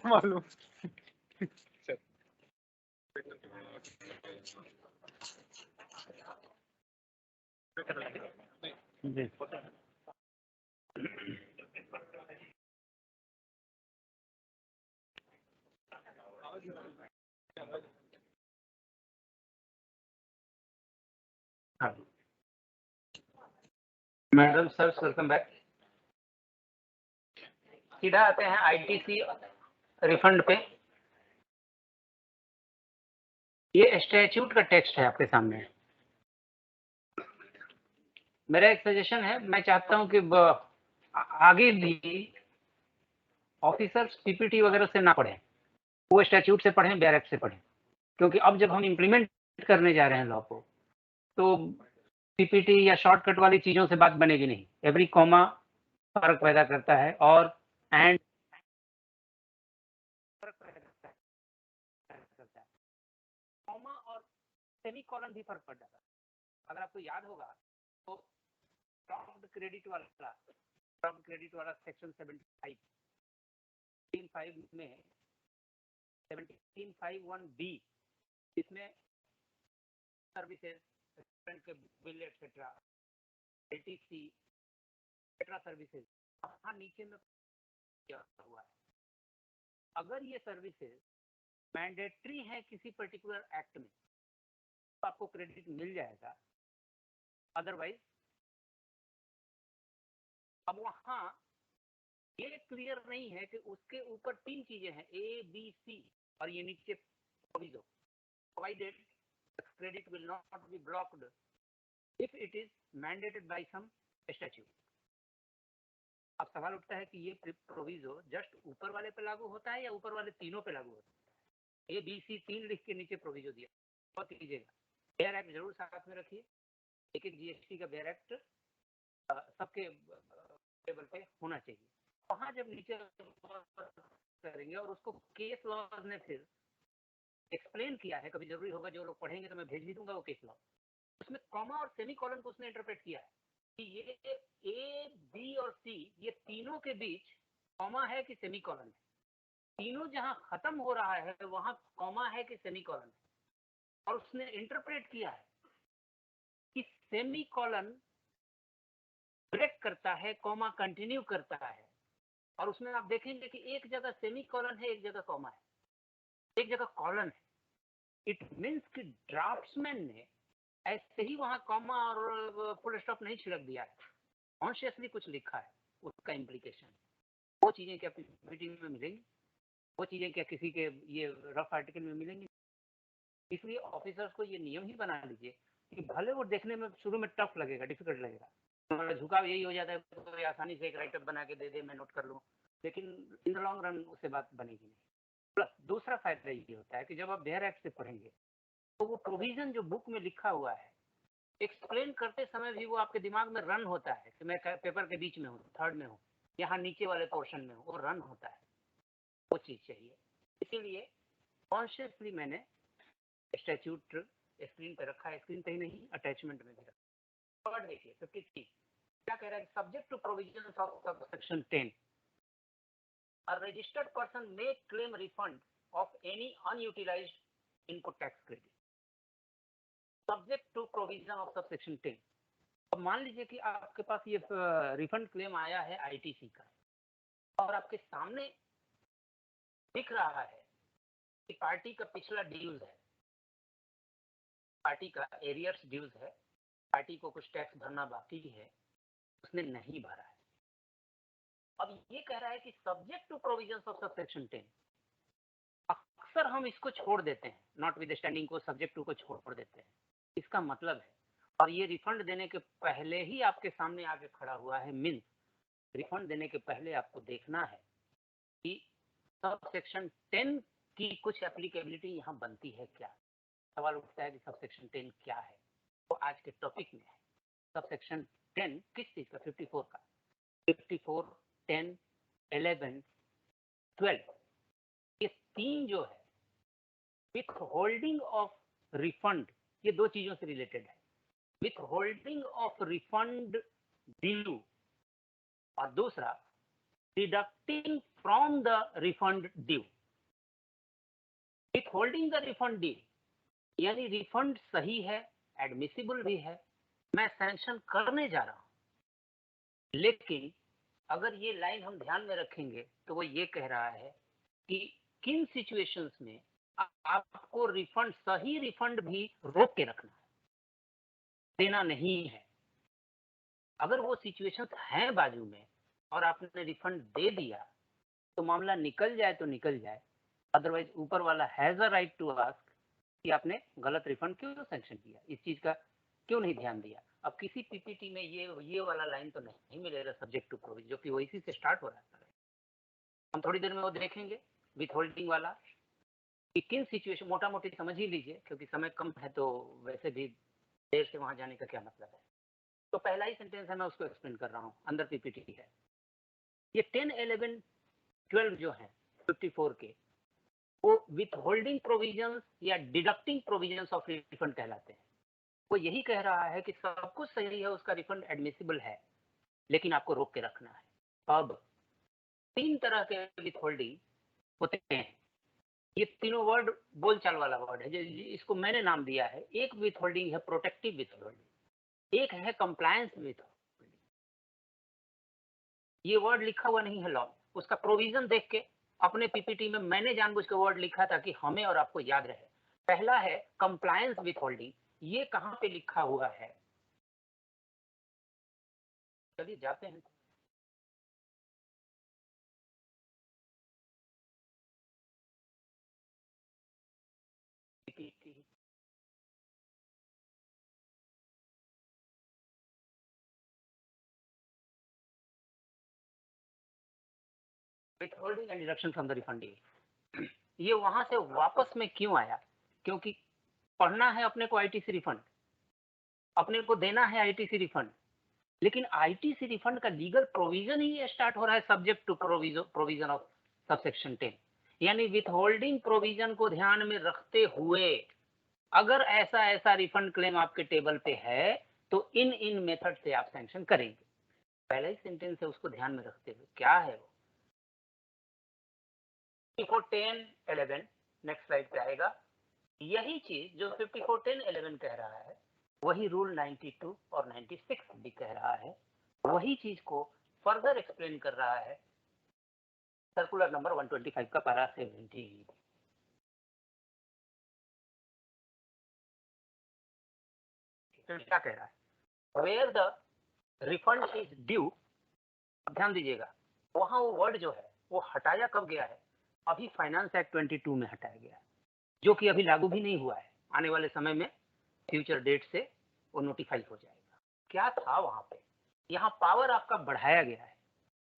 मालूम। Madam sir welcome back. सीधा आते हैं आईटीसी रिफंड पे। ये स्टैट्यूट का टेक्स्ट है आपके सामने। मेरा एक सजेशन है, मैं चाहता हूं कि आगे भी ऑफिसर्स पीपीटी वगैरह से ना पढ़ें, वो स्टैट्यूट से पढ़ें, बैरक से पढ़ें, क्योंकि अब जब हम इम्प्लीमेंट करने जा रहे हैं लॉ को, तो पीपीटी या शॉर्टकट वाली चीजों से बात बनेगी नहीं। एवरी कॉमा फर्क पैदा करता है और एंड फर्क पैदा करता है। कॉमा और सेमीकोलन भी फर्क पड़ जाता है। अगर आपको याद होगा तो प्रॉम्प्ट क्रेडिट वाला सेक्शन 75 में 1751B, इसमें सर्विसेज के bill etcetera LTC etcetera services वहाँ नीचे में क्या हुआ है। अगर ये सर्विसेज मैंडेटरी है किसी पर्टिकुलर एक्ट में तो आपको क्रेडिट मिल जाएगा, अदरवाइज अब वहाँ ये क्लियर नहीं है कि उसके ऊपर 3 चीजें हैं, ए बी सी, और ये नीचे proviso provided credit will not be blocked if it is mandated by some statute। अब सवाल उठता है कि ये प्रोविजो जस्ट ऊपर वाले पे लागू होता है या ऊपर वाले तीनों पे लागू होता है। ए बी सी 3 लिख के नीचे प्रोविजो दिया, बहुत कीजिएगा। बेयर एक्ट जरूर साथ में रखिए, लेकिन जीएसटी का बेयर एक्ट सबके टेबल पे होना चाहिए। वहां जब नीचे करेंगे और उसको केस लॉज ने फिर एक्सप्लेन किया है, कभी जरूरी होगा जो लोग पढ़ेंगे तो मैं भेज भी दूंगा वो केस लॉ, उसमें कॉमा और सेमीकोलन को उसने इंटरप्रेट किया है कि ये ए बी और सी ये तीनों के बीच कॉमा है कि सेमीकोलन है। तीनों जहां खत्म हो रहा है वहां कॉमा है कि सेमीकोलन है, और उसने इंटरप्रेट किया है कि सेमीकोलन ब्रेक करता है, कॉमा कंटिन्यू करता है। और उसमें आप देखेंगे कि एक जगह सेमीकोलन है, एक जगह कॉमा है, एक जगह कॉलन है। इट मीन्स कि ड्राफ्ट्समैन ने ऐसे ही वहां कॉमा और फुल स्टॉप नहीं छिड़क दिया है, कॉन्शियसली कुछ लिखा है। उसका इम्प्लीकेशन वो चीजें क्या पीपीटी में मिलेंगी, वो चीजें क्या किसी के ये रफ आर्टिकल में मिलेंगी। इसलिए ऑफिसर्स को ये नियम ही बना लीजिए कि भले वो देखने में शुरू में टफ लगेगा, डिफिकल्ट लगेगा, हमारा झुकाव यही हो जाता है तो आसानी से एक राइटअप बना के दे दे, मैं नोट कर लूँ, लेकिन इन द लॉन्ग रन उससे बात बनेगी नहीं। प्लस दूसरा फायदा ये होता है कि जब आप बेयर एक्ट से पढ़ेंगे तो वो प्रोविजन जो बुक में लिखा हुआ है एक्सप्लेन करते समय भी वो आपके दिमाग में रन होता है कि मैं पेपर के बीच में हूँ, थर्ड में हूँ, यहाँ नीचे वाले पोर्शन में हूँ, वो रन होता है, वो चीज चाहिए। इसीलिए कॉन्शियसली मैंने स्टैट्यूट स्क्रीन पे रखा है, स्क्रीन पे ही नहीं अटैचमेंट में भी रखा। और देखिए 53 क्या कह रहा है, subject to provision of section 10 a registered person may claim refund of any unutilized input tax credit subject to provision of subsection 10। अब मान लीजिए कि आपके पास ये रिफंड क्लेम आया है आईटीसी का, और आपके सामने दिख रहा है कि पार्टी का पिछला ड्यूज है, पार्टी का एरियर्स ड्यूज है, पार्टी को कुछ टैक्स भरना बाकी है, उसने नहीं भरा है, अब ये कह रहा है कि subject to provisions of subsection 10, अक्सर हम इसको छोड़ देते हैं, नॉट विद स्टैंडिंग को सब्जेक्ट टू को छोड़ देते हैं। इसका मतलब है, और ये रिफंड देने के पहले ही आपके सामने आके खड़ा हुआ है, मीन्स रिफंड देने के पहले आपको देखना है कि सब सेक्शन 10 की कुछ एप्लीकेबिलिटी यहाँ बनती है क्या। सवाल उठता है कि सब सेक्शन 10 क्या है, तो आज के टॉपिक में है सब सेक्शन 10 किस चीज का, 54 का। 54, 10, 11, 12 ये तीन जो है विथ होल्डिंग ऑफ रिफंड, ये दो चीजों से रिलेटेड है। With holding of refund due और दूसरा deducting from the refund due. With holding the refund due यानी रिफंड सही है, एडमिसिबल भी है, मैं सैंक्शन करने जा रहा हूं, लेकिन अगर ये लाइन हम ध्यान में रखेंगे तो वो ये कह रहा है कि किन सिचुएशंस में आपको रिफंड, सही रिफंड भी रोक के रखना है, देना नहीं है। अगर वो सिचुएशंस हैं बाजू में और आपने रिफंड दे दिया तो मामला निकल जाए तो निकल जाए, अदरवाइज ऊपर वाला has a right to ask कि आपने गलत रिफंड क्यों सैंक्शन किया, इस चीज का क्यों नहीं ध्यान दिया। अब किसी पीपीटी में ये वाला लाइन तो नहीं मिलेगा सब्जेक्ट टू प्रोविजन, जो कि वो इसी से स्टार्ट हो रहा है। हम थोड़ी देर में वो देखेंगे विथ होल्डिंग वाला कि किन सिचुएशन, मोटा मोटी समझ ही लीजिए क्योंकि समय कम है, तो वैसे भी देर से वहां जाने का क्या मतलब है। तो पहला ही सेंटेंस है, मैं उसको एक्सप्लेन कर रहा हूँ, अंदर पीपीटी है। ये 10, 11, 12 जो है 54 के, वो विथ होल्डिंग प्रोविजंस या डिडक्टिंग प्रोविजंस ऑफ रिफंड कहलाते हैं। वो यही कह रहा है कि सब कुछ सही है, उसका रिफंड एडमिसिबल है, लेकिन आपको रोक के रखना है। अब तीन तरह के विथ होल्डिंग होते हैं। ये तीनों वर्ड बोलचाल वाला वर्ड है, इसको मैंने नाम दिया है। एक विथ होल्डिंग है प्रोटेक्टिव विथ होल्डिंग, एक है कंप्लायंस विथ होल्डिंग। ये वर्ड लिखा हुआ नहीं है लॉ में, उसका प्रोविजन देख के अपने पीपीटी में मैंने जानबूझ के वर्ड लिखा ताकि हमें और आपको याद रहे। पहला है कंप्लायंस विथ होल्डिंग, ये कहां पे लिखा हुआ है, चलिए जाते हैं। With holding and deduction from the refund, ये वहां से वापस में क्यों आया, क्योंकि पढ़ना है अपने को आईटीसी रिफंड, अपने को देना है आईटीसी रिफंड, लेकिन आईटीसी रिफंड का लीगल प्रोविजन ही स्टार्ट हो रहा है subject to provision of subsection 10। यानी विथ होल्डिंग प्रोविजन को ध्यान में रखते हुए अगर ऐसा ऐसा रिफंड क्लेम आपके टेबल पे है तो इन इन मेथड से आप सैंक्शन करेंगे। पहला ही सेंटेंस है, उसको ध्यान में रखते हुए क्या है वो 54, 10, 11 नेक्स्ट स्लाइड पे आएगा। यही चीज जो 54, 10, 11 कह रहा है वही रूल 92 और 96 भी कह रहा है, वही चीज को फर्दर एक्सप्लेन कर रहा है सर्कुलर नंबर 125 का पैरा 70। क्या कह रहा है, where the refund is due, ध्यान दीजिएगा वहां वो वर्ड जो है वो हटाया कब गया है, अभी फाइनेंस एक्ट 22 में हटाया गया है, जो कि अभी लागू भी नहीं हुआ है, आने वाले समय में फ्यूचर डेट से वो नोटिफाई हो जाएगा। क्या था वहां पे, यहाँ पावर आपका बढ़ाया गया है।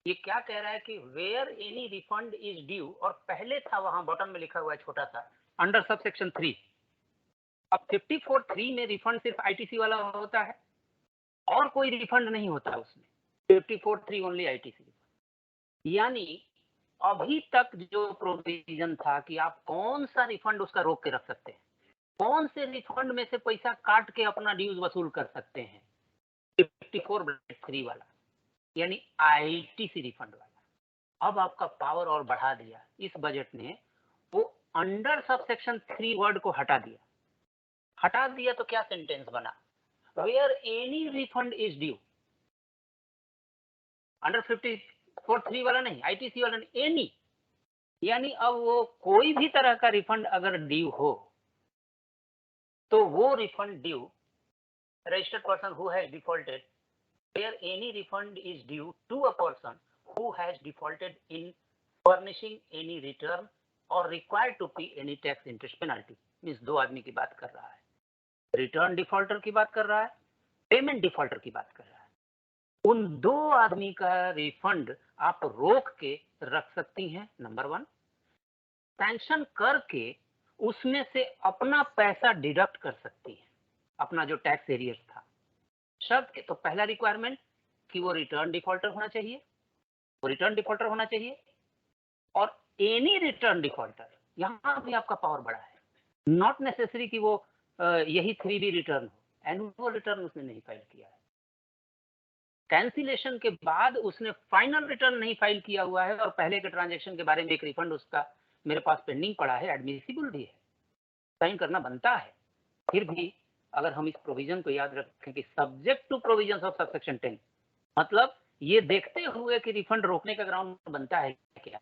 ये क्या कह रहा है कि where any refund is due, और पहले था वहां बॉटम में लिखा हुआ है छोटा सा अंडर सब सेक्शन 3। अब 54(3) में रिफंड सिर्फ आईटीसी वाला होता है और कोई रिफंड नहीं होता उसमें, 54(3) ओनली आईटीसी। यानी अभी तक जो प्रोविजन था कि आप कौन सा रिफंड उसका रोक के रख सकते हैं, कौन से रिफंड में से पैसा काट के अपना ड्यूज वसूल कर सकते हैं, 54(3) वाला यानी आईटीसी रिफंड वाला। अब आपका पावर और बढ़ा दिया इस बजट ने, वो अंडर सब सेक्शन 3 वर्ड को हटा दिया। हटा दिया तो क्या सेंटेंस बना, where any refund is due, under 54(3) वाला नहीं, आईटीसी वाला नहीं, एनी। यानी अब वो कोई भी तरह का रिफंड अगर ड्यू हो तो वो refund due registered person who has defaulted, where any refund is due to a person who has defaulted in furnishing any return or required to pay any tax interest penalty. Means दो आदमी की बात कर रहा है, return defaulter की बात कर रहा है, पेमेंट डिफॉल्टर की बात कर रहा है। उन दो आदमी का रिफंड आप रोक के रख सकती हैं, नंबर 1। सैंक्शन करके उसमें से अपना पैसा डिडक्ट कर सकती है, अपना जो टैक्स एरियर था। शर्त तो पहला रिक्वायरमेंट कि वो रिटर्न डिफॉल्टर होना चाहिए, वो रिटर्न डिफॉल्टर होना चाहिए। और एनी रिटर्न डिफॉल्टर, यहां भी आपका पावर बड़ा है, नॉट नेसेसरी कि वो यही 3B रिटर्न हो, एनुअल रिटर्न उसने नहीं फाइल किया है, कैंसिलेशन के बाद उसने फाइनल रिटर्न नहीं फाइल किया हुआ है और पहले के ट्रांजैक्शन के बारे में एक रिफंड उसका मेरे पास पेंडिंग पड़ा है, एडमिसिबल भी है, साइन करना बनता है। फिर भी अगर हम इस प्रोविजन को याद रखें कि subject to provision of subsection 10, मतलब ये देखते हुए कि रिफंड रोकने का ग्राउंड बनता है क्या,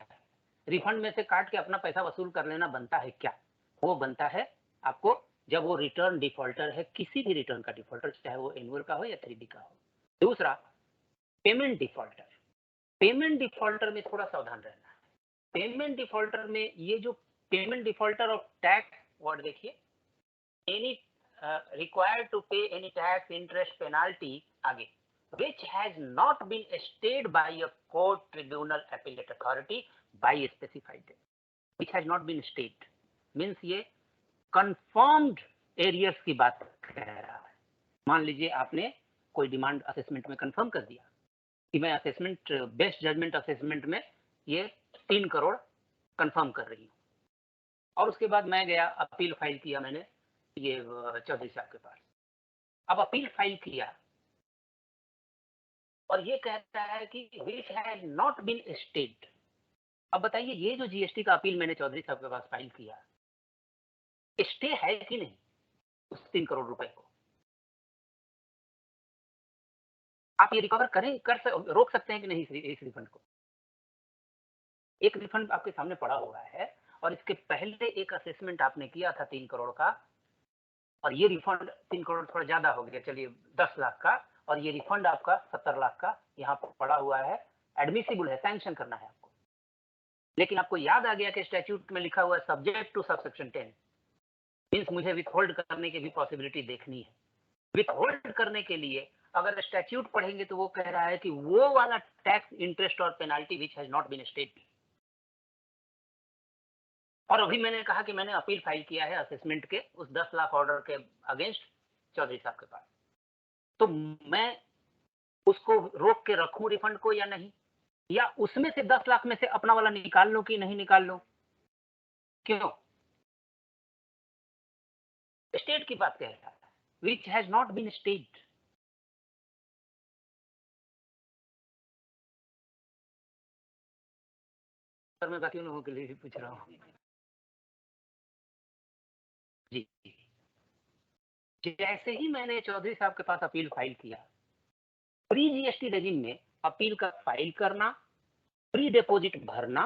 रिफंड में से काट के अपना पैसा वसूल कर लेना बनता है क्या, वो बनता है आपको जब वो रिटर्न डिफॉल्टर है, किसी भी रिटर्न का डिफॉल्टर, चाहे वो एनुअल का हो या 3B का हो। दूसरा पेमेंट डिफॉल्टर, पेमेंट डिफॉल्टर में थोड़ा सावधान रहना है। पेमेंट डिफॉल्टर में ये जो payment defaulter of tax word देखिए, एनी रिक्वायर्ड टू पे एनी टैक्स इंटरेस्ट पेनाल्टी आगे, which has not been stayed by a court, tribunal, appellate authority by a specified date, which has not been stayed means ये confirmed areas की बात कह रहा है। मान लीजिए आपने कोई डिमांड असेसमेंट में कंफर्म कर दिया कि मैं असेसमेंट बेस्ट जजमेंट असेसमेंट में ये 3 करोड़ कंफर्म कर रही हूँ, और उसके बाद मैं गया अपील फाइल किया मैंने ये चौधरी साहब के पास। अब अपील फाइल किया और ये कहता है कि which has not been stayed। अब बताइए ये जो जीएसटी का अपील मैंने चौधरी साहब के पास फाइल किया, स्टे है कि नहीं उस 3 करोड़ रुपए को? आप ये रिकवर रोक सकते हैं कि नहीं इस रिफंड को? एक रिफंड आपके सामने पड़ा हुआ है और इसके पहले एक असेसमेंट आपने किया था 3 करोड़ का, और ये रिफंड 3 करोड़ थोड़ा ज्यादा हो गया, चलिए 10 लाख का, और ये रिफंड आपका 70 लाख का यहाँ पर पड़ा हुआ है, एडमिसिबल है, सैंक्शन करना है आपको। लेकिन आपको याद आ गया कि स्टैट्यूट में लिखा हुआ है सब्जेक्ट टू सबसेक्शन 10, मींस मुझे विथहोल्ड करने की भी पॉसिबिलिटी देखनी है। विथहोल्ड करने के लिए अगर स्टैट्यूट पढ़ेंगे तो वो कह रहा है कि वो वाला टैक्स इंटरेस्ट और penalty which has not been stayed. और अभी मैंने कहा कि मैंने अपील फाइल किया है असेसमेंट के उस 10 लाख ऑर्डर के अगेंस्ट चौधरी साहब के पास, तो मैं उसको रोक के रखूं रिफंड को या नहीं, या उसमें से 10 लाख में से अपना वाला निकाल लूं कि नहीं निकाल लूं? क्यों? स्टेट की बात कह रहा है, which has not been state. Sir मैं बाकी लोगों के लिए भी पूछ रहा हूँ जी। जैसे ही मैंने चौधरी साहब के पास अपील फाइल किया, प्री जीएसटी रेजिम में अपील का फाइल करना, प्री डिपॉजिट भरना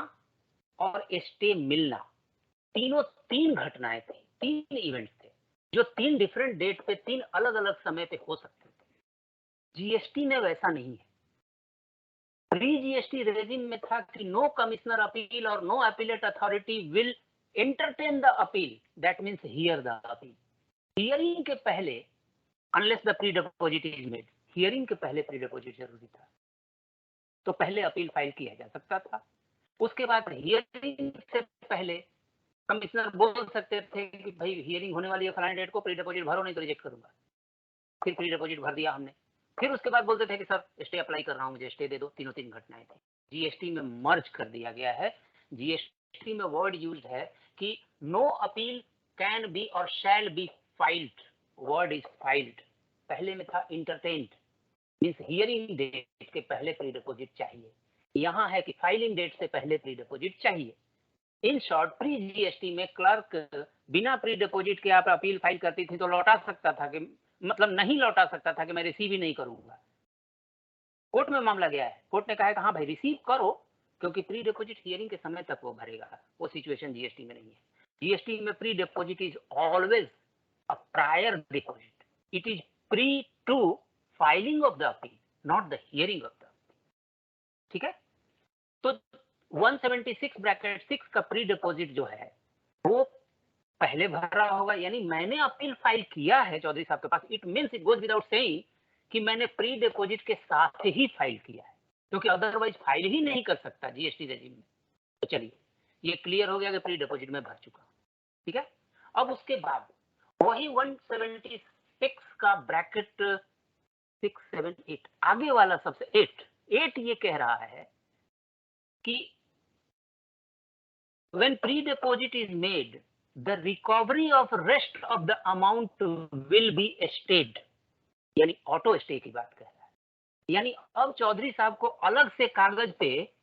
और स्टे मिलना, तीनों 3 घटनाएं थी, 3 इवेंट्स थे जो 3 डिफरेंट डेट पे 3 अलग अलग समय पे हो सकते थे। जीएसटी में वैसा नहीं है। प्री जीएसटी रेजिम में था कि नो कमिश्नर अपील और no appellate authority will entertain the appeal, that means hear the appeal. Hearing के पहले unless the pre deposit is made, hearing के पहले प्री डिपॉजिट जरूरी था, तो पहले अपील फाइल किया जा सकता था। उसके बाद हियरिंग से पहले कमिश्नर बोल सकते थे कि भाई हियरिंग होने वाली है फलाने डेट को, प्री डिपॉजिट भरो नहीं तो रिजेक्ट करूंगा। फिर प्री डिपॉजिट भर दिया हमने, फिर उसके बाद बोलते थे कि सर स्टे अप्लाई कर रहा हूं, मुझे स्टे दे दो। तीनों 3 घटनाएं थी, जीएसटी में मर्ज कर दिया गया है। जीएसटी में वर्ड यूज्ड है कि नो अपील कैन बी और shall be filed, word is filed. पहले में था इंटरटेन्ड, मींस हियरिंग डेट के पहले प्री डिपॉजिट चाहिए, यहाँ है कि फाइलिंग डेट से पहले प्री डिपॉजिट चाहिए। इन शॉर्ट प्री जीएसटी में क्लर्क बिना प्री डिपॉजिट के आप अपील फाइल करती थी तो लौटा सकता था कि, मतलब नहीं लौटा सकता था कि मैं रिसीव ही नहीं करूंगा। कोर्ट में मामला गया है, कोर्ट ने कहा है कि हाँ भाई रिसीव करो, क्योंकि प्री डिपॉजिट हियरिंग के समय तक वो भरेगा। वो सिचुएशन जीएसटी में नहीं है। जीएसटी में pre deposit is always a prior deposit, it is pre to filing of the appeal, not the hearing of the, ठीक है। तो 176 ब्रैकेट 6 का प्री डिपॉजिट जो है वो पहले भरा होगा, यानी मैंने अपील फाइल किया है चौधरी साहब के पास, it means it goes without saying कि मैंने प्री डिपॉजिट के साथ ही फाइल किया है, क्योंकि अदरवाइज फाइल ही नहीं कर सकता जीएसटी रेजिम में। तो चलिए ये क्लियर हो गया कि प्री डिपॉजिट में भर चुका, ठीक है। अब उसके बाद वही 176 का ब्रैकेट 6, 7, 8 आगे वाला सबसे 8 ये कह रहा है कि when pre-deposit is made, the recovery of rest of the amount will be stayed, यानी ऑटो स्टे की बात कर रहा है। यानी अब चौधरी साहब को अलग से कागज पे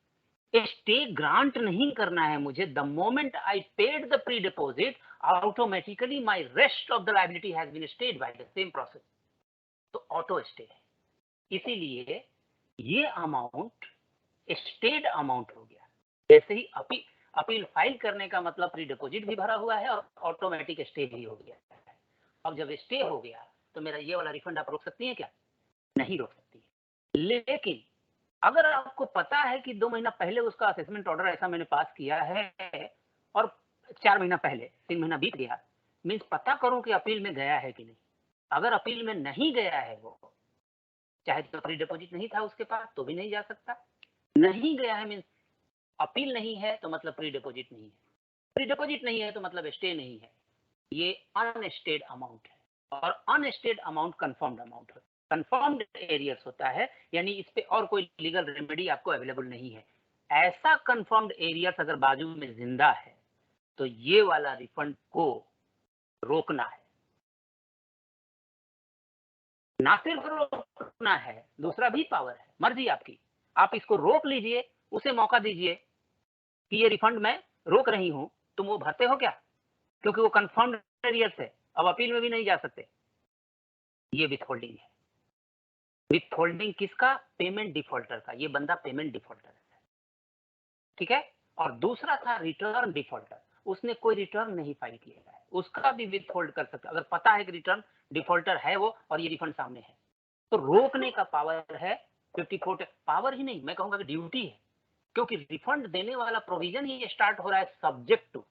स्टे ग्रांट नहीं करना है मुझे। The moment I paid the pre deposit automatically my rest of the liability has been stayed by the same process. तो ऑटो स्टे है, इसीलिए ये अमाउंट स्टेड अमाउंट हो गया। जैसे ही अपील फाइल करने का मतलब प्री डिपॉजिट भी भरा हुआ है और ऑटोमेटिक स्टे भी हो गया। अब जब स्टे हो गया तो मेरा ये वाला रिफंड आप रोक सकती हैं क्या? नहीं रोक सकती। लेकिन अगर आपको पता है कि 2 महीना पहले उसका असेसमेंट ऑर्डर ऐसा मैंने पास किया है और 4 महीना पहले 3 महीना बीत गया, मीन्स पता करूं कि अपील में गया है कि नहीं। अगर अपील में नहीं गया है वो, चाहे तो प्री डिपॉजिट नहीं था उसके पास तो भी नहीं जा सकता। नहीं गया है मीन्स अपील नहीं है तो मतलब प्री डिपॉजिट नहीं है, प्री डिपॉजिट नहीं है तो मतलब स्टे नहीं है। ये अनस्टेड अमाउंट है और अनस्टेड अमाउंट कंफर्म्ड अमाउंट है। कंफर्म्ड एरियर्स होता है, यानी इस पे और कोई लीगल रेमेडी आपको अवेलेबल नहीं है। ऐसा कंफर्म्ड एरियर्स अगर बाजू में जिंदा है तो ये वाला रिफंड को रोकना है। ना सिर्फ रोकना है, दूसरा भी पावर है, मर्जी आपकी। आप इसको रोक लीजिए, उसे मौका दीजिए कि ये रिफंड मैं रोक रही हूं, तुम वो भरते हो क्या? क्योंकि वो कंफर्म्ड एरियर्स है, अब अपील में भी नहीं जा सकते। ये विथहोल्डिंग है। विथहोल्डिंग किसका? पेमेंट डिफॉल्टर का। ये बंदा पेमेंट डिफॉल्टर है, ठीक है। और दूसरा था रिटर्न डिफॉल्टर, उसने कोई रिटर्न नहीं फाइल किया है, उसका भी विथहोल्ड कर सकता अगर पता है कि रिटर्न डिफॉल्टर है वो और ये रिफंड सामने है। तो रोकने का पावर है 54। पावर ही नहीं, मैं कहूंगा कि ड्यूटी है, क्योंकि रिफंड देने वाला प्रोविजन ही स्टार्ट हो रहा है सब्जेक्ट टू।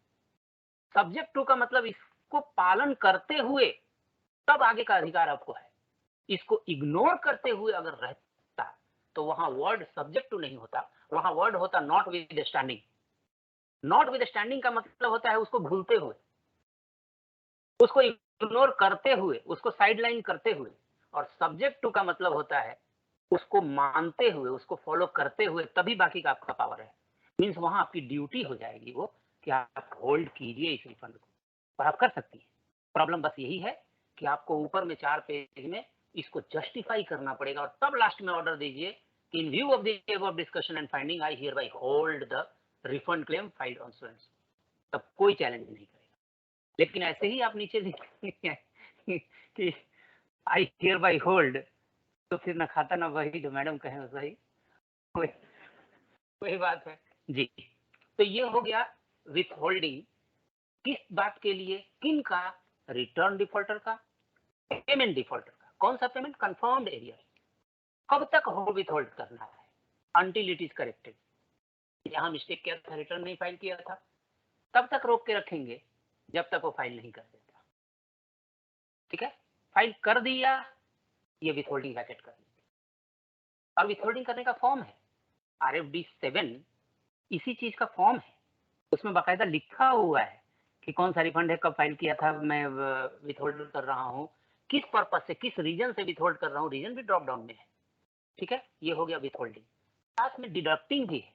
सब्जेक्ट टू का मतलब इसको पालन करते हुए तब आगे का अधिकार आपको है। इसको इग्नोर करते हुए अगर रहता तो वहां वर्ड सब्जेक्ट टू नहीं होता, वहां वर्ड होता not with standing. Not with standing का मतलब होता है उसको भूलते हुए, उसको इग्नोर करते हुए, उसको साइडलाइन करते हुए। और सब्जेक्ट टू का मतलब होता है उसको मानते हुए, उसको फॉलो करते हुए, तभी बाकी का आपका पावर है। मीन्स वहां आपकी ड्यूटी हो जाएगी वो कि आप होल्ड कीजिए इस रिफंड को, और आप कर सकती हैं। प्रॉब्लम बस यही है कि आपको ऊपर में 4 पेज में इसको जस्टिफाई करना पड़ेगा और तब लास्ट में ऑर्डर दीजिए कि इन view of the above discussion and finding I hear bye hold the refund claim filed on so and so. तब कोई चैलेंज नहीं करेगा। लेकिन ऐसे ही आप नीचे लिखेंगे कि आई हियर बाय होल्ड, तो फिर ना खाता ना वही, जो मैडम कहे वही, वही बात है जी। तो ये हो गया विथ होल्डिंग। किस बात के लिए? किन का? रिटर्न डिफॉल्टर का, पेमेंट डिफॉल्टर का। कौन सा पेमेंट? Confirmed area. कब तक होल्ड विथ होल्ड करना है? Until it is corrected. यहां मिस्टेक किया था, रिटर्न नहीं फाइल किया था, तब तक रोक के रखेंगे जब तक वो फाइल नहीं कर देता, ठीक है। फाइल कर दिया, ये विथ होल्डिंग वैकेट कर दी। और विथ होल्डिंग करने का फॉर्म है RFD 7, इसी चीज का फॉर्म है। उसमें बाकायदा लिखा हुआ है कि कौन सा रिफंड है, कब फाइल किया था, मैं विथहोल्ड कर रहा हूँ, किस पर्पज से, किस रीजन से विथहोल्ड कर रहा हूँ। रीजन भी ड्रॉप डाउन में है, ठीक है। ये हो गया विथहोल्डिंग। साथ में डिडक्टिंग भी है,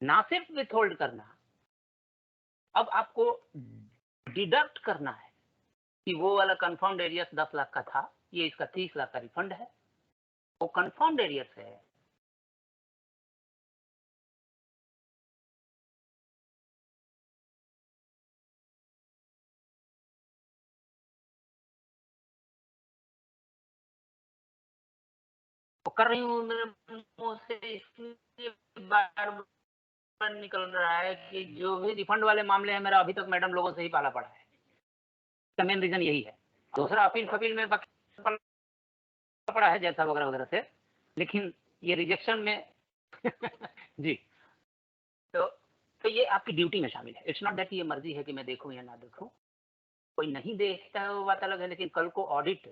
ना सिर्फ विथहोल्ड करना, अब आपको डिडक्ट करना है कि वो वाला कंफर्म्ड एरियस 10 लाख का था, ये इसका 30 लाख का रिफंड है, वो कंफर्म्ड एरियस है। वो कर रही हूँ, मेरे मुंह से इसलिए बार बार निकल रहा है कि जो भी रिफंड वाले मामले हैं, मेरा अभी तक मैडम लोगों से ही पाला पड़ा है। इसका मेन रीजन यही है। दूसरा अपील फपील में पड़ा है जैसा वगैरह वगैरह से, लेकिन ये रिजेक्शन में जी तो ये आपकी ड्यूटी में शामिल है। इट्स नॉट दैट ये मर्जी है कि मैं देखूं या ना देखूं, कोई नहीं देखता है वो बात अलग है, लेकिन कल को ऑडिट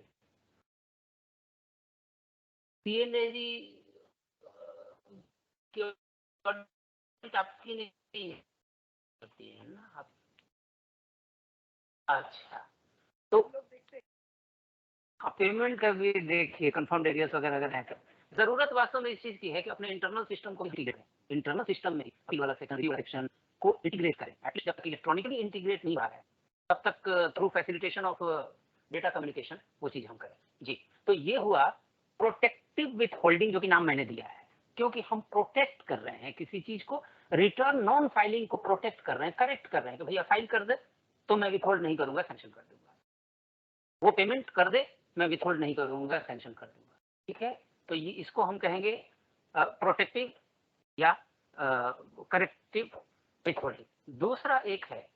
सीएनएजी की ऑडिट आपकी नहीं होती है ना आप। अच्छा, तो आप पेमेंट का भी देखिए, कंफर्म एरियाज वगैरह अगर है तो जरूरत वास्तव में इस चीज की है कि अपने इंटरनल सिस्टम को इंटीग्रेट करें, इंटरनल सिस्टम में वाला सेकेंडरी वाला सेक्शन को इंटीग्रेट करें। एटलीस्ट जब तक इलेक्ट्रॉनिकली इंटीग्रेट नहीं हुआ है तब तक through facilitation of data communication वो चीज हम करें जी। तो ये हुआ प्रोटेक्टिव विथ होल्डिंग, जो कि नाम मैंने दिया है, क्योंकि हम प्रोटेक्ट कर रहे हैं किसी चीज को, रिटर्न नॉन फाइलिंग को प्रोटेक्ट कर रहे हैं, करेक्ट कर रहे हैं कि भैया फाइल कर दे तो मैं विथहोल्ड नहीं करूंगा, सैंक्शन कर दूंगा, वो पेमेंट कर दे मैं विथहोल्ड नहीं करूंगा, सैंक्शन कर दूंगा। ठीक है, तो ये इसको हम कहेंगे प्रोटेक्टिव या करेक्टिव विथहोल्डिंग। दूसरा एक है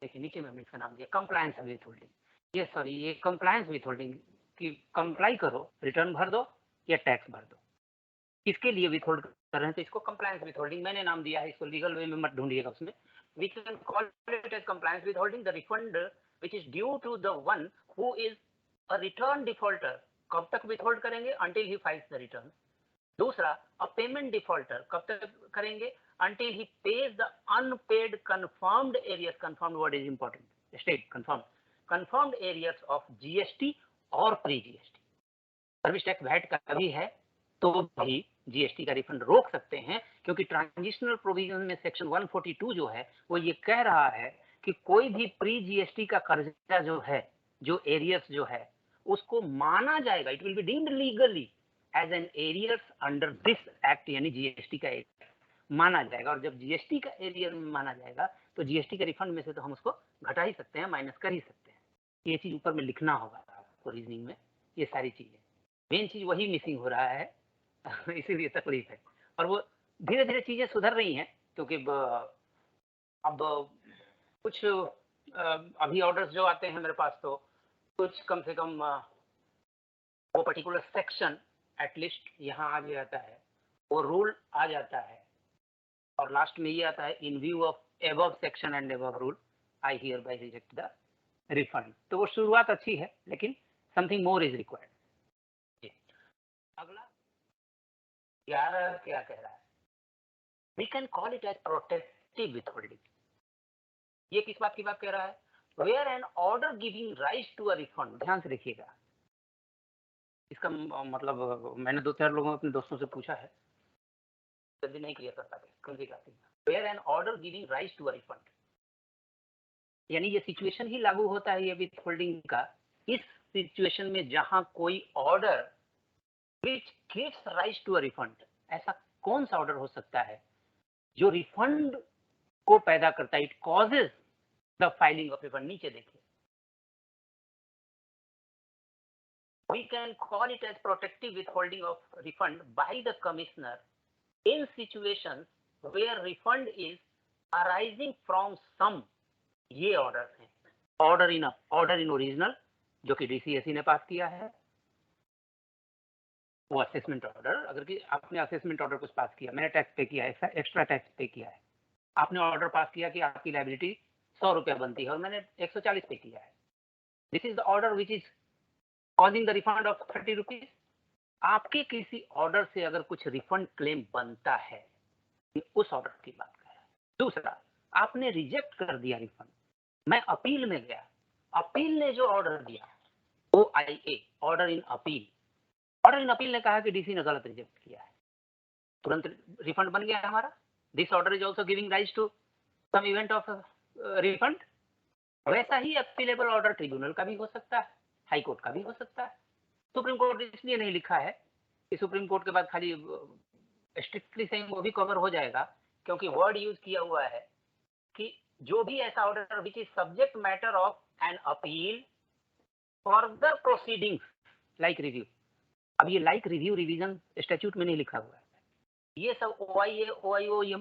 देखिए नीचे में इसका नाम दिया कंप्लायंस विथ होल्डिंग। ये सॉरी ये कंप्लायंस विथ होल्डिंग कि कंप्लाई करो, रिटर्न भर दो या टैक्स भर दो, किसके लिए विथ होल्ड कर रहे हैं, तो इसको कंप्लायंस विथ होल्डिंग मैंने नाम दिया है। इसको लीगल वे में मत ढूंढिएगा उसमें। We can call it as compliance withholding the refund which is due to the one who is a return defaulter. कब तक विथ होल्ड करेंगे, until he files the return. दूसरा, अ पेमेंट डिफॉल्टर कब तक करेंगे, until he pays the unpaid confirmed areas, confirmed word is important, state confirmed areas of GST और pre GST. Service tax VAT का भी है तो भी जीएसटी का रिफंड रोक सकते हैं, क्योंकि ट्रांजिशनल प्रोविजन में सेक्शन 142 जो है वो ये कह रहा है कि कोई भी प्री जीएसटी का कर्जा जो है, जो एरियर्स जो है, उसको माना जाएगा, it will be deemed legally as an arrears under this act, यानी जीएसटी का एक माना जाएगा। और जब जीएसटी का एरियर माना जाएगा तो जीएसटी के रिफंड में से तो हम उसको घटा ही सकते हैं, माइनस कर ही सकते हैं। ये चीज ऊपर में लिखना होगा आपको रीजनिंग में, ये सारी चीजें, मेन चीज वही मिसिंग हो रहा है इसीलिए तकलीफ है। और वो धीरे धीरे चीजें सुधर रही हैं, क्योंकि अब कुछ अभी ऑर्डर्स जो आते हैं मेरे पास, तो कुछ कम से कम वो पर्टिकुलर सेक्शन एटलीस्ट यहाँ आ जाता है, वो रूल आ जाता है, और लास्ट में ये आता है इन view of above section and above rule I hear bye reject the refund. तो वो शुरुआत अच्छी है, लेकिन समथिंग मोर इज रिक्वायर्ड। अगला 11 क्या कह रहा है, we can call it as protective withholding. ये किस बात की बात कह रहा है, where an order giving right to a refund. ध्यान से देखिएगा, इसका मतलब मैंने 2-4 लोगों अपने दोस्तों से पूछा है, जल्दी नहीं क्लियर कर पाते। Where an order giving right to a refund, यानी ये सिचुएशन ही लागू होता है ये विथहोल्डिंग का इस सिचुएशन में जहां कोई order which gives right to a refund, ऐसा कौन सा ऑर्डर हो सकता है जो रिफंड को पैदा करता है, it causes the filing of refund. नीचे देखिए, we can call it as protective withholding of refund by the commissioner in situations where refund is arising from some, ये ऑर्डर हैं, ऑर्डर इन ओरिजिनल जो कि डीसीएससी ने पास किया है, वो असेसमेंट ऑर्डर, अगर कि आपने असेसमेंट ऑर्डर कुछ पास किया, मैंने टैक्स पे किया है, एक्स्ट्रा टैक्स पे किया है, आपने ऑर्डर पास किया कि आपकी लायबिलिटी 100 रुपया बनती है और मैंने 140 पे किया है, this is the order which is causing the refund of 30 rupees. आपके किसी ऑर्डर से अगर कुछ रिफंड क्लेम बनता है, उस ऑर्डर की बात कर रहा है। दूसरा, आपने रिजेक्ट कर दिया रिफंड, मैं अपील में गया, अपील ने जो ऑर्डर दिया, OIA order in appeal, order in appeal ने कहा कि डीसी ने गलत रिजेक्ट किया है, तुरंत रिफंड बन गया हमारा। This order is also giving rise to some event of refund. वैसा ही अपीलेबल ऑर्डर ट्रिब्यूनल का भी हो सकता है, हाई कोर्ट का भी हो सकता है। सुप्रीम कोर्ट इसलिए नहीं लिखा है कि सुप्रीम कोर्ट के बाद खाली स्ट्रिक्टली सेइंग वो भी कवर हो जाएगा, क्योंकि वर्ड यूज किया हुआ है कि जो भी ऐसा order which is subject matter of an appeal further proceedings like review. अब ये लाइक रिव्यू रिवीजन स्टैट्यूट में नहीं लिखा हुआ है, ये सब OIA OIO ये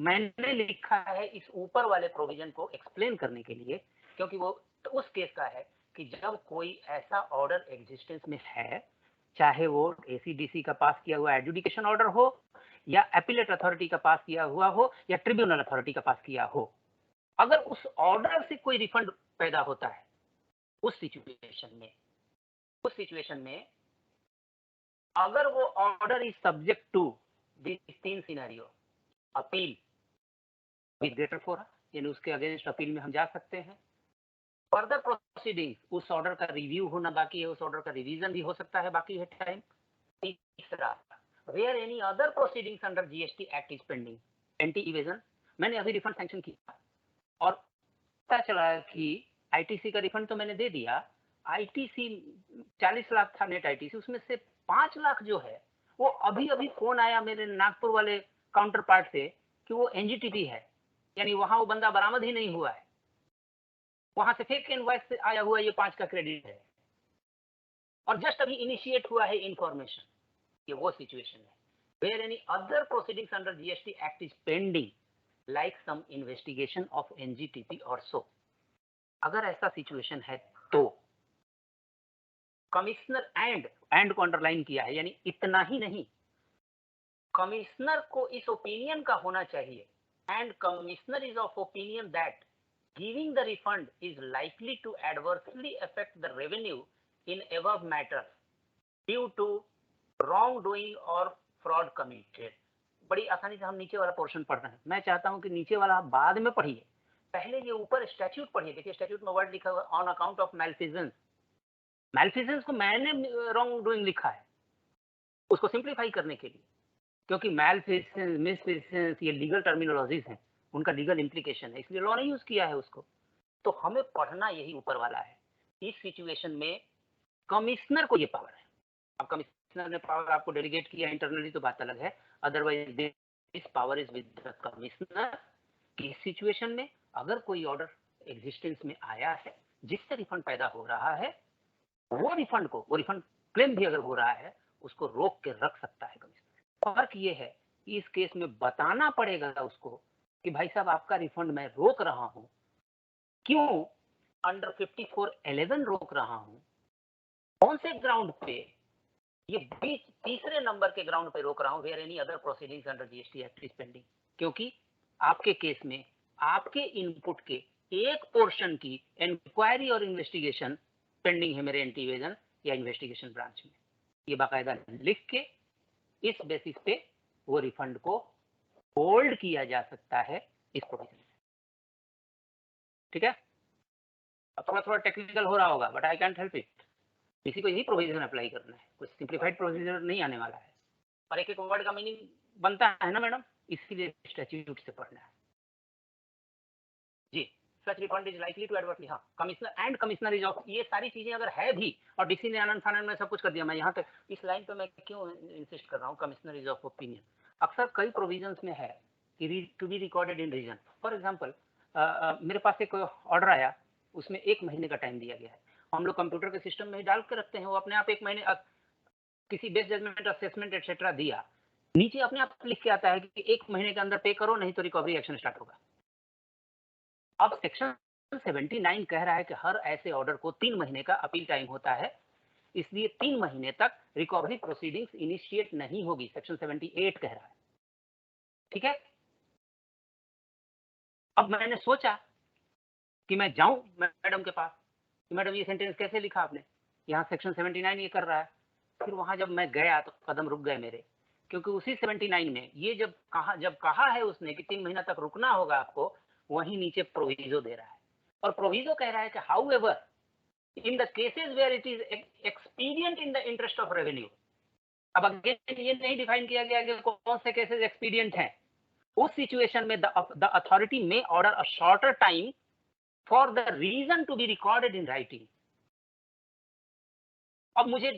मैंने लिखा है इस ऊपर वाले प्रोविजन को एक्सप्लेन करने के लिए, क्योंकि वो तो उस केस का है कि जब कोई ऐसा ऑर्डर एग्जिस्टेंस में है, चाहे वो एसीडीसी का पास किया हुआ एडजुडिकेशन ऑर्डर हो या एपिलेट अथॉरिटी का पास किया हुआ हो या ट्रिब्यूनल अथॉरिटी का पास किया हो, अगर उस ऑर्डर से कोई रिफंड पैदा होता है, उस सिचुएशन में अगर वो order is subject to this 3 scenario, appeal with greater fora, यानी उसके अगेंस्ट अपील में हम जा सकते हैं, फर्दर प्रोसीडिंग्स, उस ऑर्डर का रिव्यू होना बाकी है, उस ऑर्डर का रिवीजन भी हो सकता है बाकी है टाइम, तीसरा where any other proceedings under GST act is pending, anti evasion, मैंने अभी रिफंड सैंक्शन किया और पता चला कि आईटीसी का रिफंड तो मैंने दे दिया, आईटीसी 40 लाख था नेट आईटीसी, उसमें से 5 लाख जो है वो अभी अभी फोन आया मेरे नागपुर वाले काउंटर पार्ट से कि वो एनजीटीपी है, यानी वहां वो बंदा बरामद ही नहीं हुआ है, वहां से फेक इनवॉइस से आया हुआ ये 5 का क्रेडिट है और जस्ट अभी इनिशिएट हुआ है इंफॉर्मेशन, ये वो सिचुएशन है where any other proceedings under GST act is pending like some investigation of NGTP और सो। अगर ऐसा सिचुएशन है तो कमिश्नर एंड को अंडरलाइन किया है, यानी इतना ही नहीं, कमिश्नर को इस ओपिनियन का होना चाहिए and commissioner is of opinion that giving the refund is likely to adversely affect the revenue in above matter due to wrongdoing or fraud committed। बड़ी आसानी से हम नीचे वाला पोर्शन पढ़ रहे हैं, मैं चाहता हूं कि नीचे वाला आप बाद में पढ़िए, पहले ये ऊपर स्टैट्यूट पढ़िए। देखिए स्टैट्यूट में वर्ड लिखा हुआ ऑन अकाउंट ऑफ मैलफिजेंस, मैलफिजेंस को मैंने रॉन्ग डूइंग लिखा है उसको सिंप्लीफाई करने के लिए, क्योंकि मैलफिजेंस मिसफिजेंस ये लीगल टर्मिनोलॉजीज हैं, उनका लीगल इम्प्लीकेशन है, इसलिए लॉ ने यूज किया है उसको। तो हमें पढ़ना यही ऊपर वाला है। इस सिचुएशन में कमिश्नर को ये पावर है। अब कमिश्नर ने पावर आपको डेलीगेट किया इंटरनली तो बात अलग है, otherwise this power is with the commissioner. इस सिचुएशन में अगर कोई ऑर्डर एग्जिस्टेंस में आया है जिससे रिफंड पैदा हो रहा है, वो रिफंड क्लेम भी अगर हो रहा है उसको रोक के रख सकता है कमिश्नर। फर्क ये है कि इस केस में बताना पड़ेगा उसको कि भाई साहब आपका रिफंड मैं रोक रहा हूं, क्यों अंडर 5411 रोक रहा हूं, कौन से ग्राउंड पे, ये बीच तीसरे नंबर के ग्राउंड पे रोक रहा हूं, where any other proceedings under GST act is pending, क्योंकि आपके केस में आपके इनपुट के एक पोर्शन की इंक्वायरी और इन्वेस्टिगेशन पेंडिंग है मेरे एंटी इवेजन या इन्वेस्टिगेशन ब्रांच में। ये बाकायदा लिख के इस बेसिस पे वो रिफंड को होल्ड किया जा सकता है इस प्रोविजन से। ठीक है, अब थोड़ा टेक्निकल हो रहा होगा but I can't help it, किसी को यही प्रोविजन अप्लाई करना है, कुछ सिंप्लीफाइड प्रोविजन नहीं आने वाला है, और एक एक वर्ड का मीनिंग बनता है ना मैडम, इसीलिए स्टैट्यूट से पढ़ना है जी। Such refund is likely to adversely, हाँ commissioner and commissioner is of, ये सारी चीजें अगर है भी और डीसी ने आनंद फानंद में सब कुछ कर दिया, मैं यहाँ तक इस लाइन पे मैं क्यों इंसिस्ट कर रहा हूँ, कमिश्नर इज ऑफ ओपिनियन। अक्सर कई प्रोविजंस में है कि to be recorded in reason. For example मेरे पास एक ऑर्डर आया, उसमें 1 महीने का टाइम दिया गया है, हम लोग कंप्यूटर के सिस्टम में ही डाल के रखते हैं, वो अपने आप 1 महीने किसी बेस्ट जजमेंट असेसमेंट एटसेट्रा दिया, नीचे अपने आप लिख के आता है कि 1 महीने के अंदर पे करो नहीं तो रिकवरी एक्शन स्टार्ट होगा। अब सेक्शन 79 कह रहा है कि हर ऐसे ऑर्डर को 3 महीने का अपील टाइम होता है, इसलिए 3 महीने तक रिकवरी प्रोसीडिंग्स इनिशिएट नहीं होगी, सेक्शन 78 कह रहा है। ठीक है, अब मैंने सोचा कि मैं जाऊं मैडम के पास कि मैडम ये सेंटेंस कैसे लिखा आपने, यहाँ सेक्शन 79 ये कर रहा है। फिर वहां जब मैं गया तो कदम रुक गए मेरे, क्योंकि उसी 79 में ये जब कहा है उसने कि 3 महीना तक रुकना होगा आपको, वहीं नीचे प्रोविजो दे रहा है, और प्रोविजो कह रहा है कि however in the cases where it is expedient in the interest of revenue. अब अगेन ये नहीं डिफाइन किया गया कि कौन से केसेस एक्सपीडिएंट हैं, उस सिचुएशन में the authority may order a shorter time for the reason to be recorded in writing. अब मुझे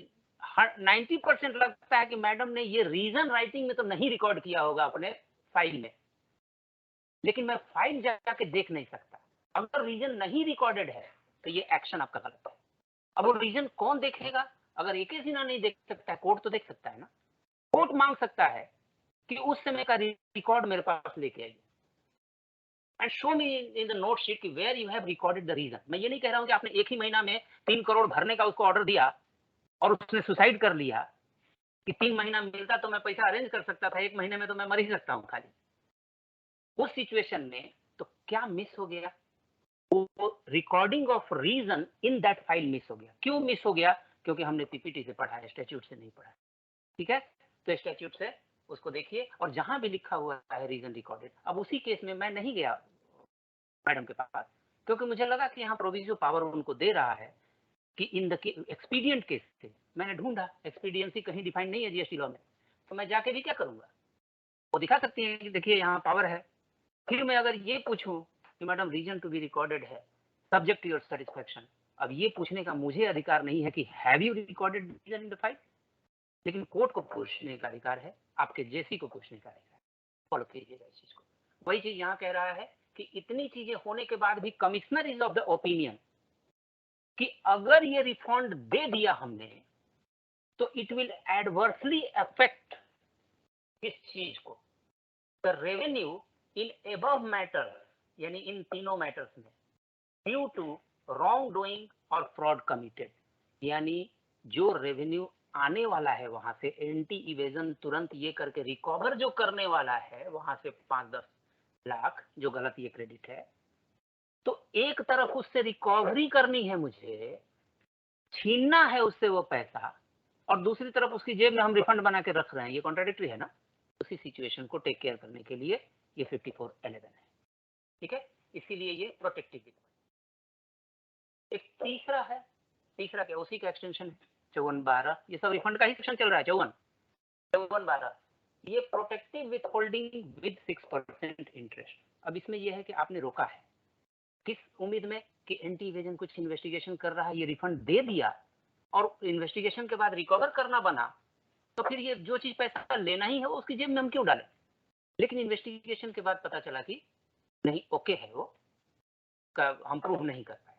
90% लगता है कि मैडम ने ये रीजन राइटिंग में तो नहीं रिकॉर्ड किया होगा अपने फाइल में, लेकिन मैं फाइल जाके देख नहीं सकता। अगर रीजन नहीं रिकॉर्डेड है तो ये एक्शन आपका गलत है। अब वो रीजन कौन देखेगा, अगर एक ही सिन्हा नहीं देख सकता है, कोर्ट तो देख सकता है ना, कोर्ट मांग सकता है कि उस समय का रिकॉर्ड मेरे पास लेके आइए। And show me in the note sheet कि where you have recorded the reason. मैं ये नहीं कह रहा हूं कि आपने एक ही महीना में 3 करोड़ भरने का उसको ऑर्डर दिया और उसने सुसाइड कर लिया कि 3 महीना मिलता तो मैं पैसा अरेंज कर सकता था, 1 महीने में तो मैं मर ही सकता हूं खाली। उस सिचुएशन में तो क्या मिस हो गया, वो recording of reason in that file miss हो गया। क्यों मिस हो गया? क्योंकि हमने पीपीटी से पढ़ा है, स्टैट्यूट से नहीं पढ़ा। ठीक है, तो स्टैट्यूट से उसको देखिए और जहां भी लिखा हुआ है रीजन रिकॉर्डेड। अब उसी केस में मैं नहीं गया मैडम के पास, क्योंकि मुझे लगा कि यहाँ प्रोविजो पावर उनको दे रहा है कि इन द एक्सपीडियंट केस से। मैंने ढूंढा, एक्सपीडियंसी कहीं डिफाइन नहीं है जीएसटी लॉ में, तो मैं जाके भी क्या करूंगा, वो दिखा सकती है कि देखिए यहाँ पावर है। फिर मैं अगर ये पूछूं कि madam reason to be recorded है सब्जेक्ट टू योर सेटिस्फैक्शन, अब ये पूछने का मुझे अधिकार नहीं है कि have you recorded reason in the file, लेकिन कोर्ट को पूछने का अधिकार है, आपके जेसी को पूछने का अधिकार है। फॉलो कीजिएगा इस चीज को। वही चीज यहाँ कह रहा है कि इतनी चीजें होने के बाद भी commissioner is of the opinion कि अगर ये रिफंड दे दिया हमने तो इट विल एडवर्सली अफेक्ट इस चीज को, the revenue in above matter, यानी इन तीनों मैटर्स में, ड्यू टू रॉन्ग डूइंग और फ्रॉड कमिटेड, यानी जो रेवेन्यू आने वाला है वहां से एंटी इवेजन तुरंत ये करके रिकवर जो करने वाला है वहां से 5-10 लाख जो गलत ये क्रेडिट है, तो एक तरफ उससे रिकवरी करनी है मुझे, छीनना है उससे वो पैसा, और दूसरी तरफ उसकी जेब में हम रिफंड बना के रख रहे हैं, ये कॉन्ट्राडिक्टरी है ना। उसी सिचुएशन को टेक केयर करने के लिए ये 5411 है। ठीक है, इसीलिए ये प्रोटेक्टिव। एक तीसरा है, तीसरा क्या, उसी का एक्सटेंशन है 5412, ये सब रिफंड का ही सेक्शन चल रहा है 5412, ये protective with holding with 6% interest. अब इसमें यह है कि आपने रोका है किस उम्मीद में कि एंटी इवेजन कुछ इन्वेस्टिगेशन कर रहा है, ये रिफंड दे दिया और इन्वेस्टिगेशन के बाद रिकवर करना बना, तो फिर ये जो चीज पैसा लेना ही है वो उसकी जेब में हम क्यों डालें। लेकिन इन्वेस्टिगेशन के बाद पता चला कि नहीं ओके है वो, हम प्रूव नहीं कर पाए।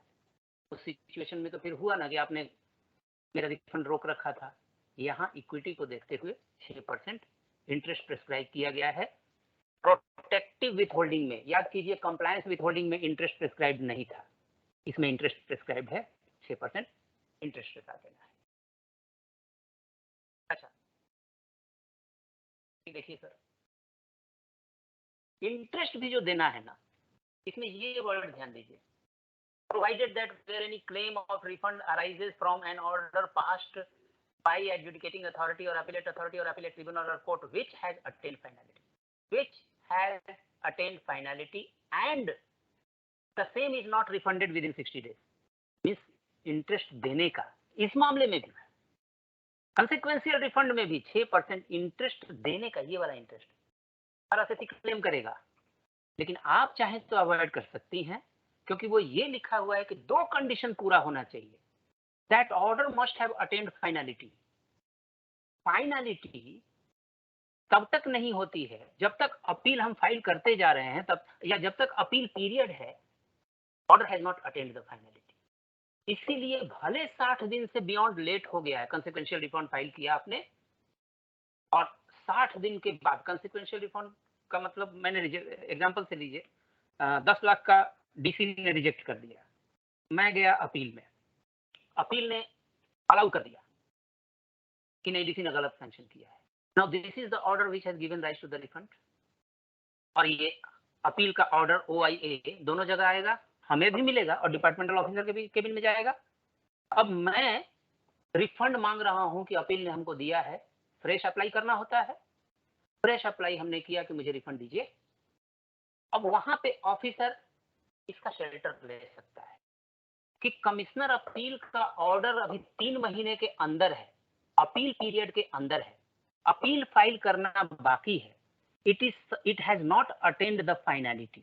उस सिचुएशन में तो फिर हुआ ना कि आपने मेरा रिफंड रोक रखा था। यहाँ इक्विटी को देखते हुए 6% इंटरेस्ट प्रेस्क्राइब किया गया है। प्रोटेक्टिव विथ होल्डिंग में याद कीजिए, कंप्लायंस विथ होल्डिंग में इंटरेस्ट प्रेस्क्राइब नहीं था, इसमें इंटरेस्ट प्रेस्क्राइब है, 6% इंटरेस्ट के साथ देना है। अच्छा देखिए सर, इंटरेस्ट भी जो देना है ना, इसमें ये वर्ड ध्यान दीजिए, provided that where any claim of refund arises from an order passed by adjudicating authority or appellate tribunal or court which has attained finality and the same is not refunded within 60 days, means interest देने का इस मामले में भी, कंसिक्वेंशियल refund में भी 6% interest देने का, ये वाला इंटरेस्ट हर असेसी क्लेम करेगा, लेकिन आप चाहें तो अवॉइड कर सकती हैं, क्योंकि वो ये लिखा हुआ है कि 2 कंडीशन पूरा होना चाहिए, that order must have attend finality. Finality तब तक नहीं होती है जब तक अपील हम फाइल करते जा रहे हैं, तब या जब तक अपील पीरियड है, order has not attend the finality. इसीलिए भले 60 दिन से बियॉन्ड लेट हो गया है, कंसिक्वेंशियल रिफंड फाइल किया आपने और 60 दिन के बाद, कंसिक्वेंशियल रिफंड का मतलब मैंने एग्जांपल से लीजिए 10 लाख का डीसी ने रिजेक्ट कर दिया, मैं गया अपील में, अपील ने अलाउ कर दिया कि नहीं डीसी ने गलत सैंक्शन किया है। Now this is the order which has given right to the refund, और ये अपील का ऑर्डर OIA दोनों जगह आएगा, हमें भी मिलेगा और डिपार्टमेंटल ऑफिसर के भी केबिन में जाएगा। अब मैं रिफंड मांग रहा हूं कि अपील ने हमको दिया है, फ्रेश अप्लाई करना होता है, फ्रेश अप्लाई हमने किया कि मुझे रिफंड दीजिए। अब वहां पे ऑफिसर इसका शेल्टर ले सकता है कि कमिश्नर अपील का ऑर्डर अभी 3 महीने के अंदर है, अपील पीरियड के अंदर है, अपील फाइल करना बाकी है, it has not attained the finality.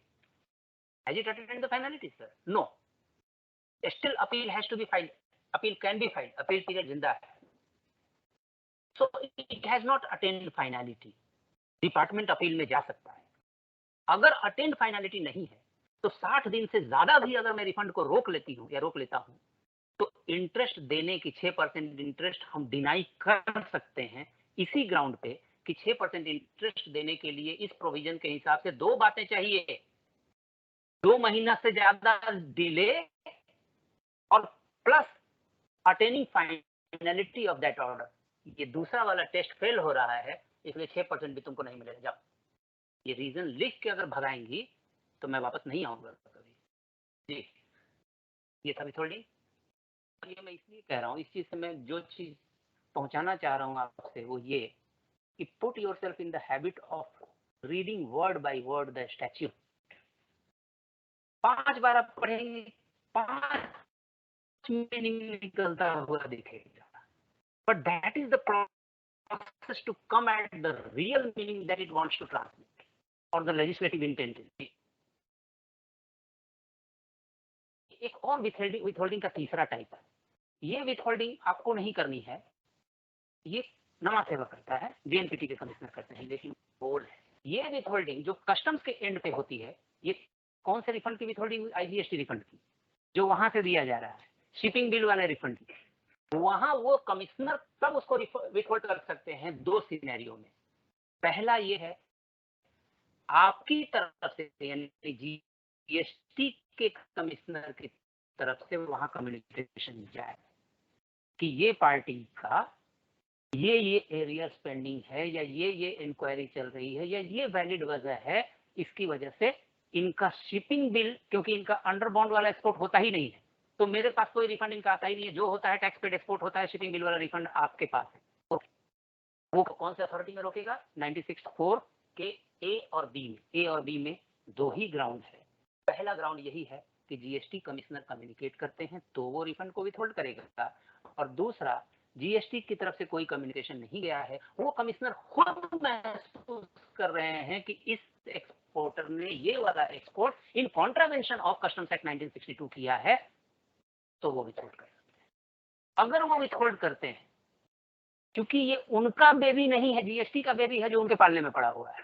Has it attained the finality, sir? No. Still appeal has to be filed. Appeal can be filed. Appeal period जिंदा है. So it has not attained finality. Department appeal में जा सकता है। अगर attend finality नहीं है तो 60 दिन से ज्यादा भी अगर मैं रिफंड को रोक लेती हूँ या रोक लेता हूँ तो इंटरेस्ट देने की 6% इंटरेस्ट हम डिनाई कर सकते हैं, इसी ग्राउंड पे कि 6% इंटरेस्ट देने के लिए इस प्रोविजन के हिसाब से 2 बातें चाहिए। 2 महीना से ज्यादा डिले और plus attaining finality of that order, ये दूसरा वाला टेस्ट फेल हो रहा है, इसलिए 6% भी तुमको नहीं मिलेगा। जाओ, ये रीजन लिख के अगर भगाएंगी तो मैं वापस नहीं आऊंगा कभी। जी, ये था विथहोल्डिंग। ये मैं इसलिए कह रहा हूँ, इस चीज से मैं जो चीज पहुंचाना चाह रहा हूँ आपसे वो ये कि put yourself in the habit of reading word by word the statute. 5 बार आप पढ़ेंगे, 5 मीनिंग निकलता हुआ दिखेगा, but that is the process to come at the real meaning that it wants to transmit or the legislative intent is. एक और विथहोल्डिंग का तीसरा type है। ये विथहोल्डिंग आपको नहीं करनी है, ये नमा सेवा करता है, जेएनपीटी के कमिश्नर करते हैं, लेकिन बोल्ड है। ये विथहोल्डिंग जो कस्टम्स के एंड पे होती है, ये कौन से रिफंड की विथहोल्डिंग? आईजीएसटी रिफंड की, जो वहां से दिया जा रहा है, शिपिंग बिल वाले रिफंड की। वहां वो कमिश्नर तब उसको विथहोल्ड कर सकते हैं 2 सिनेरियो में। पहला ये है, आपकी तरफ से यानी जीएसटी के कमिश्नर की तरफ से वहां कम्युनिकेशन जाए कि ये पार्टी का ये एरिया पेंडिंग है, या ये इंक्वायरी चल रही है, या ये वैलिड वजह है, इसकी वजह से इनका शिपिंग बिल, क्योंकि इनका अंडर बॉन्ड वाला एक्सपोर्ट होता ही नहीं है, तो मेरे पास कोई रिफंड इनका आता ही नहीं है। जो होता है टैक्स पेड एक्सपोर्ट होता है, शिपिंग बिल वाला रिफंड आपके पास है। तो वो कौन से अथॉरिटी में रोकेगा? 96(4) के ए और बी में। ए और बी में 2 ही ग्राउंड है। पहला ग्राउंड यही है कि जीएसटी कमिश्नर कम्युनिकेट करते हैं तो वो रिफंड को विथहोल्ड करेगा, और दूसरा, जीएसटी की तरफ से कोई कम्युनिकेशन नहीं गया है, वो कमिश्नर खुद महसूस कर रहे हैं कि इस एक्सपोर्टर ने ये वाला export in contravention of customs act 1962 किया है, तो वो विथहोल्ड कर सकते हैं। अगर वो विथहोल्ड करते हैं, क्योंकि ये उनका बेबी नहीं है, जीएसटी का बेबी है जो उनके पालने में पड़ा हुआ है,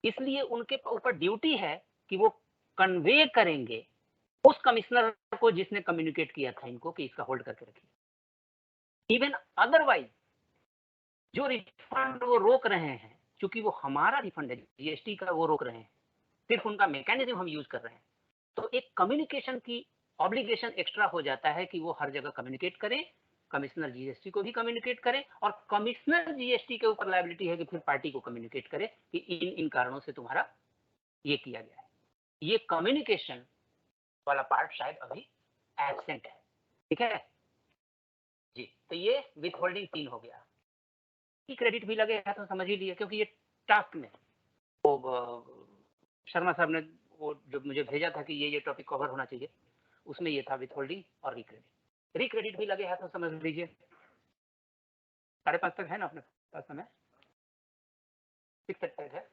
इसलिए उनके ऊपर ड्यूटी है कि वो कन्वे करेंगे उस कमिश्नर को जिसने कम्युनिकेट किया था इनको कि इसका होल्ड करके रखिए। इवन अदरवाइज जो रिफंड वो रोक रहे हैं, क्योंकि वो हमारा रिफंड है, जीएसटी का वो रोक रहे हैं, सिर्फ उनका मैकेनिज्म हम यूज कर रहे हैं, तो एक कम्युनिकेशन की ऑब्लिगेशन एक्स्ट्रा हो जाता है कि वो हर जगह कम्युनिकेट करें, कमिश्नर जीएसटी को भी कम्युनिकेट करें, और कमिश्नर जीएसटी के ऊपर लायबिलिटी है कि फिर पार्टी को कम्युनिकेट करे कि इन कारणों से तुम्हारा ये किया गया है। ये कम्युनिकेशन वाला पार्ट शायद अभी एब्सेंट है। ठीक है जी, तो ये विथहोल्डिंग 3 हो गया। क्रेडिट भी लगे तो समझ ही लिए, क्योंकि ये टास्क में वो शर्मा साहब ने वो जो मुझे भेजा था कि ये टॉपिक कवर होना चाहिए, उसमें ये था विथहोल्डिंग और रिक्रेडिट। रिक्रेडिट भी लगे है तो समझ लीजिए। 5:30 तक है ना अपने पास समय? 6 तक है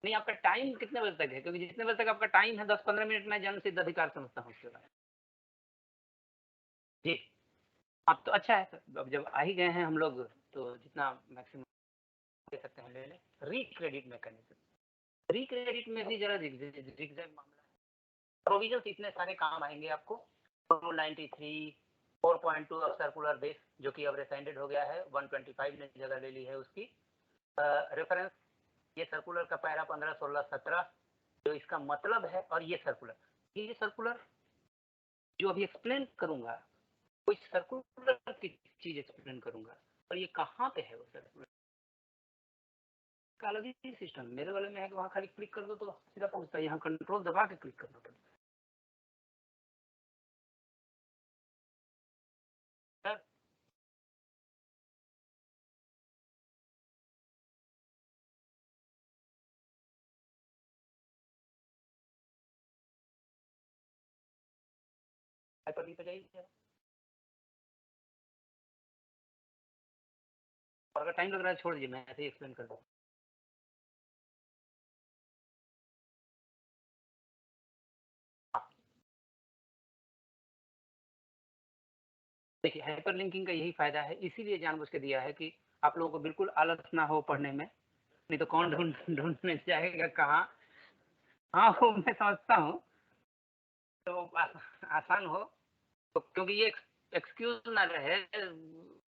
नहीं? आपका टाइम कितने बजे तक है? क्योंकि जितने बजे तक आपका टाइम है 10-15 मिनट में जन सिद्ध अधिकार समझता हूँ उसके बारे में। जी, अब तो अच्छा है, अब जब आ ही गए हैं हम लोग तो जितना मैक्सिमम दे सकते हैं ले लें। रिक्रेडिट मैकेनिज्म, रिक्रेडिट में भी जरा जिगजैग मामला है। प्रोविजंस इतने सारे काम आएंगे आपको। रूल 93, 4.2 ऑफ सर्कुलर बेस, जो कि अब रेसेंडेड हो गया है, 125 ने जगह ले ली है उसकी। रेफरेंस, ये सर्कुलर का पैरा 15, 16, 17 जो इसका मतलब है, और ये सर्कुलर जो अभी एक्सप्लेन करूंगा, कोई सर्कुलर की चीज एक्सप्लेन करूंगा, और ये कहाँ पे है वो सर्कुलर का? अलग ही सिस्टम मेरे वाले में है कि वहाँ खाली क्लिक कर दो तो सीधा पहुंचता है, यहाँ कंट्रोल दबा के क्लिक करना पड़ता है। हाइपर पे जाइए, और अगर टाइम लग रहा है छोड़ दीजिए, मैं ऐसे ही एक्सप्लेन कर दूँ। देखिए, हाइपर लिंकिंग का यही फायदा है, इसीलिए जानबूझ के दिया है कि आप लोगों को बिल्कुल आलस ना हो पढ़ने में, नहीं तो कौन ढूंढने जाएगा कहाँ। हाँ, वो मैं समझता हूँ, तो आसान हो, तो क्योंकि ये एक्सक्यूज ना रहे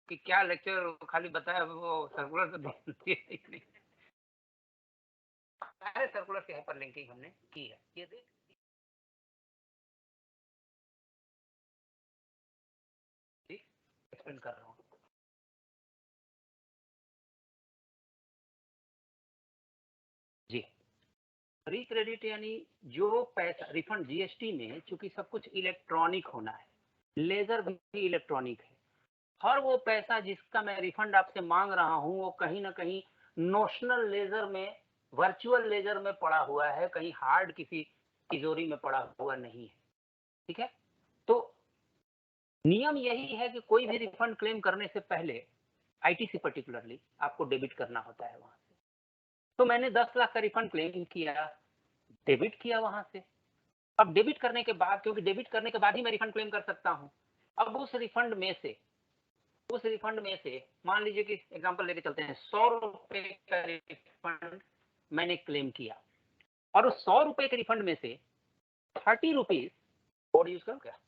कि क्या लेक्चर खाली बताया, वो सर्कुलर तो दिया ही नहीं। सारे सर्कुलर की हाइपरलिंकिंग हमने की है। ये देख एक्सप्लेन कर रहा हूँ। जी, फ्री क्रेडिट यानी जो पैसा रिफंड, जीएसटी में चूंकि सब कुछ इलेक्ट्रॉनिक होना है, लेजर भी इलेक्ट्रॉनिक है, हर वो पैसा जिसका मैं रिफंड आपसे मांग रहा हूं वो कहीं ना कहीं नोशनल लेजर में, वर्चुअल लेजर में पड़ा हुआ है, कहीं हार्ड किसी तिजोरी में पड़ा हुआ नहीं है। ठीक है, तो नियम यही है कि कोई भी रिफंड क्लेम करने से पहले आईटीसी पर्टिकुलरली आपको डेबिट करना होता है वहां से। तो मैंने 10 लाख का रिफंड क्लेम किया, डेबिट किया वहां से। अब डेबिट करने के बाद, क्योंकि डेबिट करने के बाद ही मैं रिफंड क्लेम कर सकता हूं, अब उस रिफंड में से मान लीजिए कि एग्जांपल लेके चलते हैं, 100 रुपए का रिफंड मैंने क्लेम किया, और उस 100 रुपए के रिफंड में से 30 रुपीज कोड यूज करूं क्या?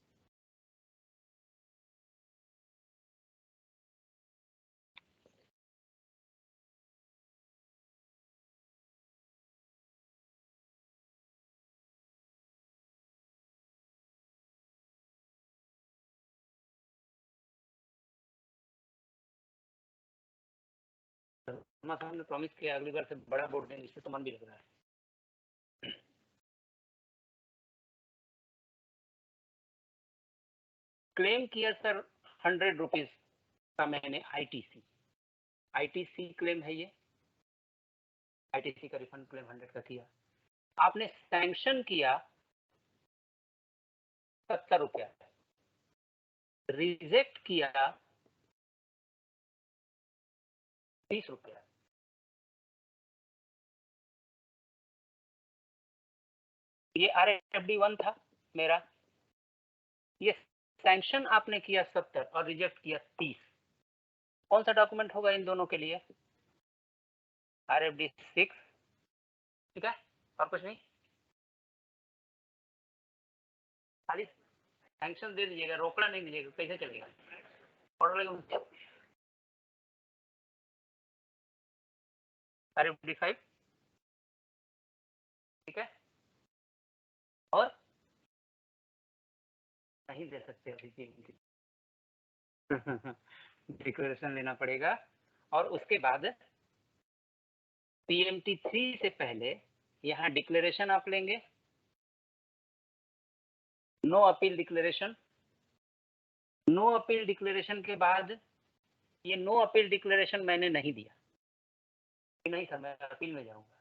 साहब ने प्रॉमिस किया अगली बार से बड़ा बोर्ड देंगे, इससे तो मन भी लग रहा है। क्लेम किया सर 100 रुपीज का मैंने आईटीसी क्लेम है ये, आईटीसी का रिफंड क्लेम 100 का किया। आपने सैंक्शन किया 70 रुपया, रिजेक्ट किया 30 रुपया। ये RFD1 था मेरा, ये सैंक्शन आपने किया 70 और रिजेक्ट किया 30। कौन सा डॉक्यूमेंट होगा इन दोनों के लिए? RFD6। ठीक है, और कुछ नहीं, खाली सैंक्शन दे दीजिएगा, रोकड़ा नहीं दीजिएगा, कैसे चलेगा? Order RFD5। ठीक है, और नहीं दे सकते अभी डिक्लेरेशन लेना पड़ेगा। और उसके बाद PMT3 से पहले यहाँ डिक्लेरेशन आप लेंगे, no appeal declaration. No appeal declaration के बाद, ये नो अपील डिक्लेरेशन मैंने नहीं दिया, नहीं सर मैं अपील में जाऊंगा,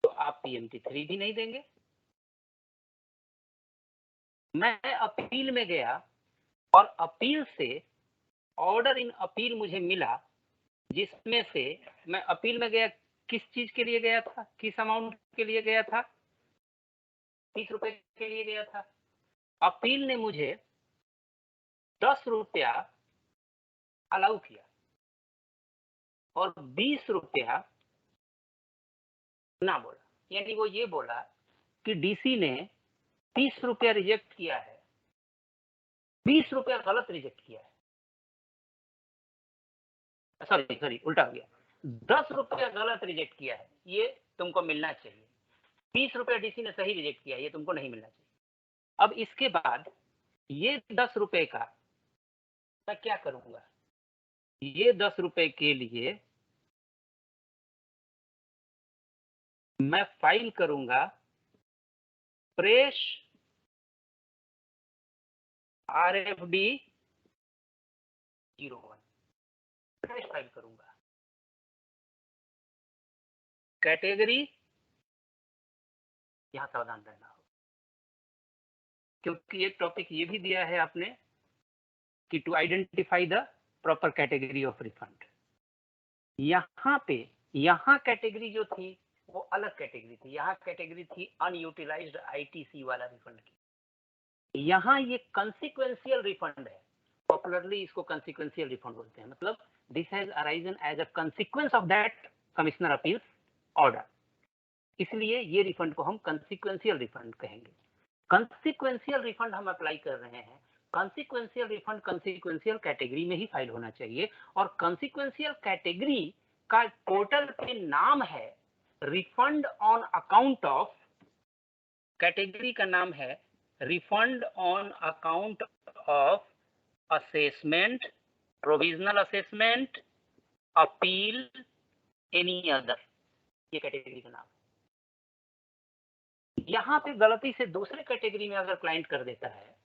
तो आप PMT3 भी नहीं देंगे। मैं अपील में गया और अपील से ऑर्डर इन अपील मुझे मिला, जिसमें से मैं अपील में गया, किस चीज के लिए गया था, किस अमाउंट के लिए गया था? 30 रुपए के लिए गया था। अपील ने मुझे 10 रुपया अलाउ किया और 20 रुपया ना बोला, यानी वो ये बोला कि डीसी ने 30 रुपया रिजेक्ट किया है, 20 रुपया गलत रिजेक्ट किया है। सॉरी उल्टा हो गया, 10 रुपया गलत रिजेक्ट किया है, ये तुमको मिलना चाहिए। 20 रुपया डीसी ने सही रिजेक्ट किया, ये तुमको नहीं मिलना चाहिए। अब इसके बाद ये 10 रुपए का मैं क्या करूंगा? ये 10 रुपए के लिए मैं फाइल करूंगा फ्रेश RFD 01, फ्रेश फाइल करूंगा। कैटेगरी यहां सावधान रहना हो, क्योंकि एक टॉपिक ये भी दिया है आपने कि to identify the proper category of refund. यहाँ कैटेगरी जो थी वो अलग कैटेगरी थी, यहाँ कैटेगरी थी अनयूटिलाइज्ड आईटीसी वाला रिफंड की। यहाँ ये कंसिक्वेंशियल रिफंड है, पॉपुलरली इसको कंसिक्वेंशियल रिफंड बोलते हैं, मतलब this has arisen as a consequence of that commissioner appeals order, इसलिए ये रिफंड को हम कंसिक्वेंशियल रिफंड कहेंगे। कंसिक्वेंशियल रिफंड हम अप्लाई कर रहे हैं, कंसिक्वेंशियल रिफंड कंसिक्वेंशियल कैटेगरी में ही फाइल होना चाहिए, और कंसिक्वेंशियल कैटेगरी का पोर्टल पे नाम है refund on account of, category का नाम है refund on account of assessment, provisional assessment, appeal, any other, ये कैटेगरी का नाम है। यहाँ पे गलती से दूसरे कैटेगरी में अगर क्लाइंट कर देता है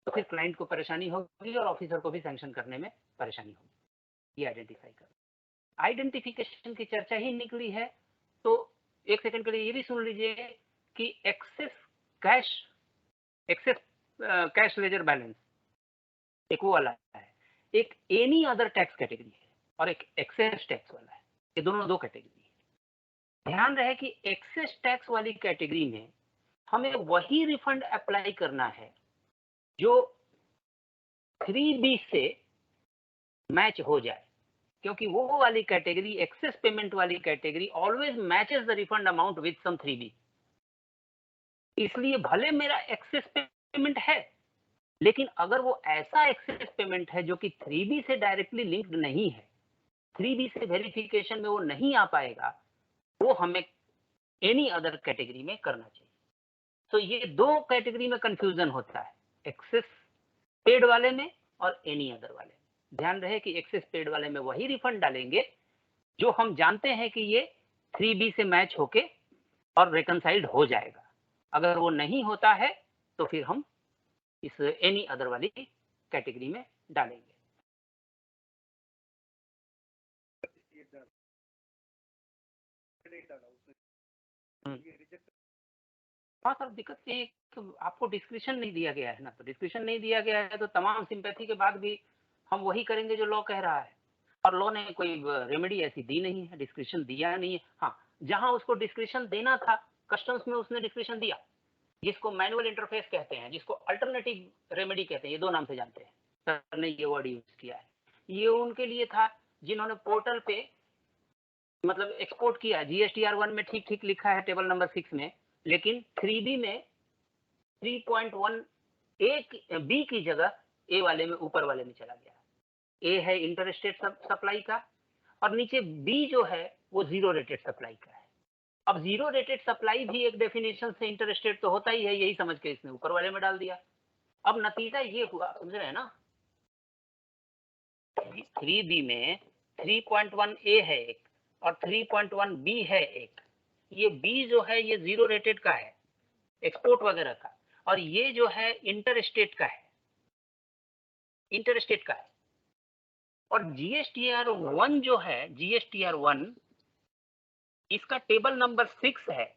तो फिर क्लाइंट को परेशानी होगी और ऑफिसर को भी सैंक्शन करने में परेशानी होगी। ये आइडेंटिफाई कर, आइडेंटिफिकेशन की चर्चा ही निकली है तो एक सेकंड के लिए ये भी सुन लीजिए कि एक्सेस कैश लेजर बैलेंस एक वो वाला है, एक एनी अदर टैक्स कैटेगरी है और एक एक्सेस टैक्स वाला है। ये दोनों दो कैटेगरी है। ध्यान रहे कि एक्सेस टैक्स वाली कैटेगरी में हमें वही रिफंड अप्लाई करना है जो 3B से मैच हो जाए, क्योंकि वो वाली कैटेगरी, एक्सेस पेमेंट वाली category, always matches the refund amount with some 3B। इसलिए भले मेरा एक्सेस पेमेंट है, लेकिन अगर वो ऐसा एक्सेस पेमेंट है जो कि 3B से डायरेक्टली लिंक्ड नहीं है, 3B से वेरिफिकेशन में वो नहीं आ पाएगा, वो हमें एनी अदर कैटेगरी में करना चाहिए। तो ये दो कैटेगरी में कंफ्यूजन होता है, एक्सेस पेड वाले में और एनी अदर वाले में। ध्यान रहे कि एक्सेस पेड वाले में वही रिफंड डालेंगे जो हम जानते हैं कि ये 3B से मैच होके और रिकनसाइल्ड हो जाएगा। अगर वो नहीं होता है तो फिर हम इस एनी अदर वाली कैटेगरी में डालेंगे। हाँ सर, दिक्कत ये कि आपको डिस्क्रिप्शन नहीं दिया गया है ना, तो डिस्क्रिप्शन नहीं दिया गया है तो तमाम सिंपैथी के बाद भी हम वही करेंगे जो लॉ कह रहा है, और लॉ ने कोई रेमेडी ऐसी दी नहीं है, डिस्क्रिप्शन दिया नहीं है। हाँ, जहां उसको डिस्क्रिप्शन देना था कस्टम्स में उसने डिस्क्रिप्शन दिया, जिसको मैनुअल इंटरफेस कहते हैं, जिसको अल्टरनेटिव रेमेडी कहते हैं, ये दो नाम से जानते हैं, सर ने ये वर्ड यूज किया है। ये उनके लिए था जिन्होंने पोर्टल पे मतलब एक्सपोर्ट किया, GSTR1 में ठीक ठीक लिखा है टेबल नंबर 6 में, लेकिन 3B में 3.1 B की जगह ए वाले में, ऊपर वाले में चला गया। ए है इंटरस्टेट सप्लाई का और नीचे बी जो है वो जीरो रेटेड सप्लाई का है। अब जीरो रेटेड सप्लाई भी एक डेफिनेशन से इंटरस्टेट तो होता ही है, यही समझ के इसने ऊपर वाले में डाल दिया। अब नतीजा ये हुआ, समझ रहे हैं ना, 3B में 3.1 ए है एक और 3.1 बी है एक। ये बी जो है ये जीरो रेटेड का है, एक्सपोर्ट वगैरह का, और ये जो है इंटरस्टेट का है, इंटरस्टेट का है। और GSTR1 जो है, GSTR1 इसका टेबल नंबर 6 है।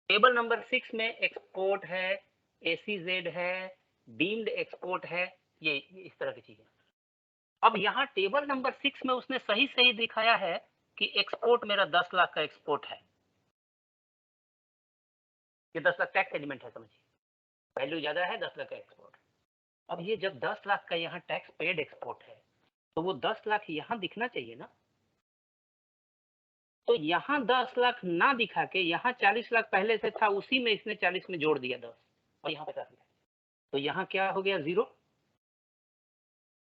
टेबल नंबर 6 में एक्सपोर्ट है, ACZ है, डीम्ड एक्सपोर्ट है, ये इस तरह की चीजें। अब यहाँ टेबल नंबर 6 में उसने सही सही दिखाया है कि एक्सपोर्ट मेरा 10 लाख का एक्सपोर्ट है, ये 10 लाख टैक्स एलिमेंट है, समझिए वैल्यू ज्यादा है, 10 लाख का एक्सपोर्ट। अब ये जब 10 लाख का यहाँ टैक्स पेड एक्सपोर्ट है तो वो 10 लाख यहाँ दिखना चाहिए ना, तो यहाँ 10 लाख ना दिखा के यहाँ 40 लाख पहले से था, उसी में इसने 40 में जोड़ दिया 10 और यहाँ 50 लाख, तो यहाँ क्या हो गया, जीरो।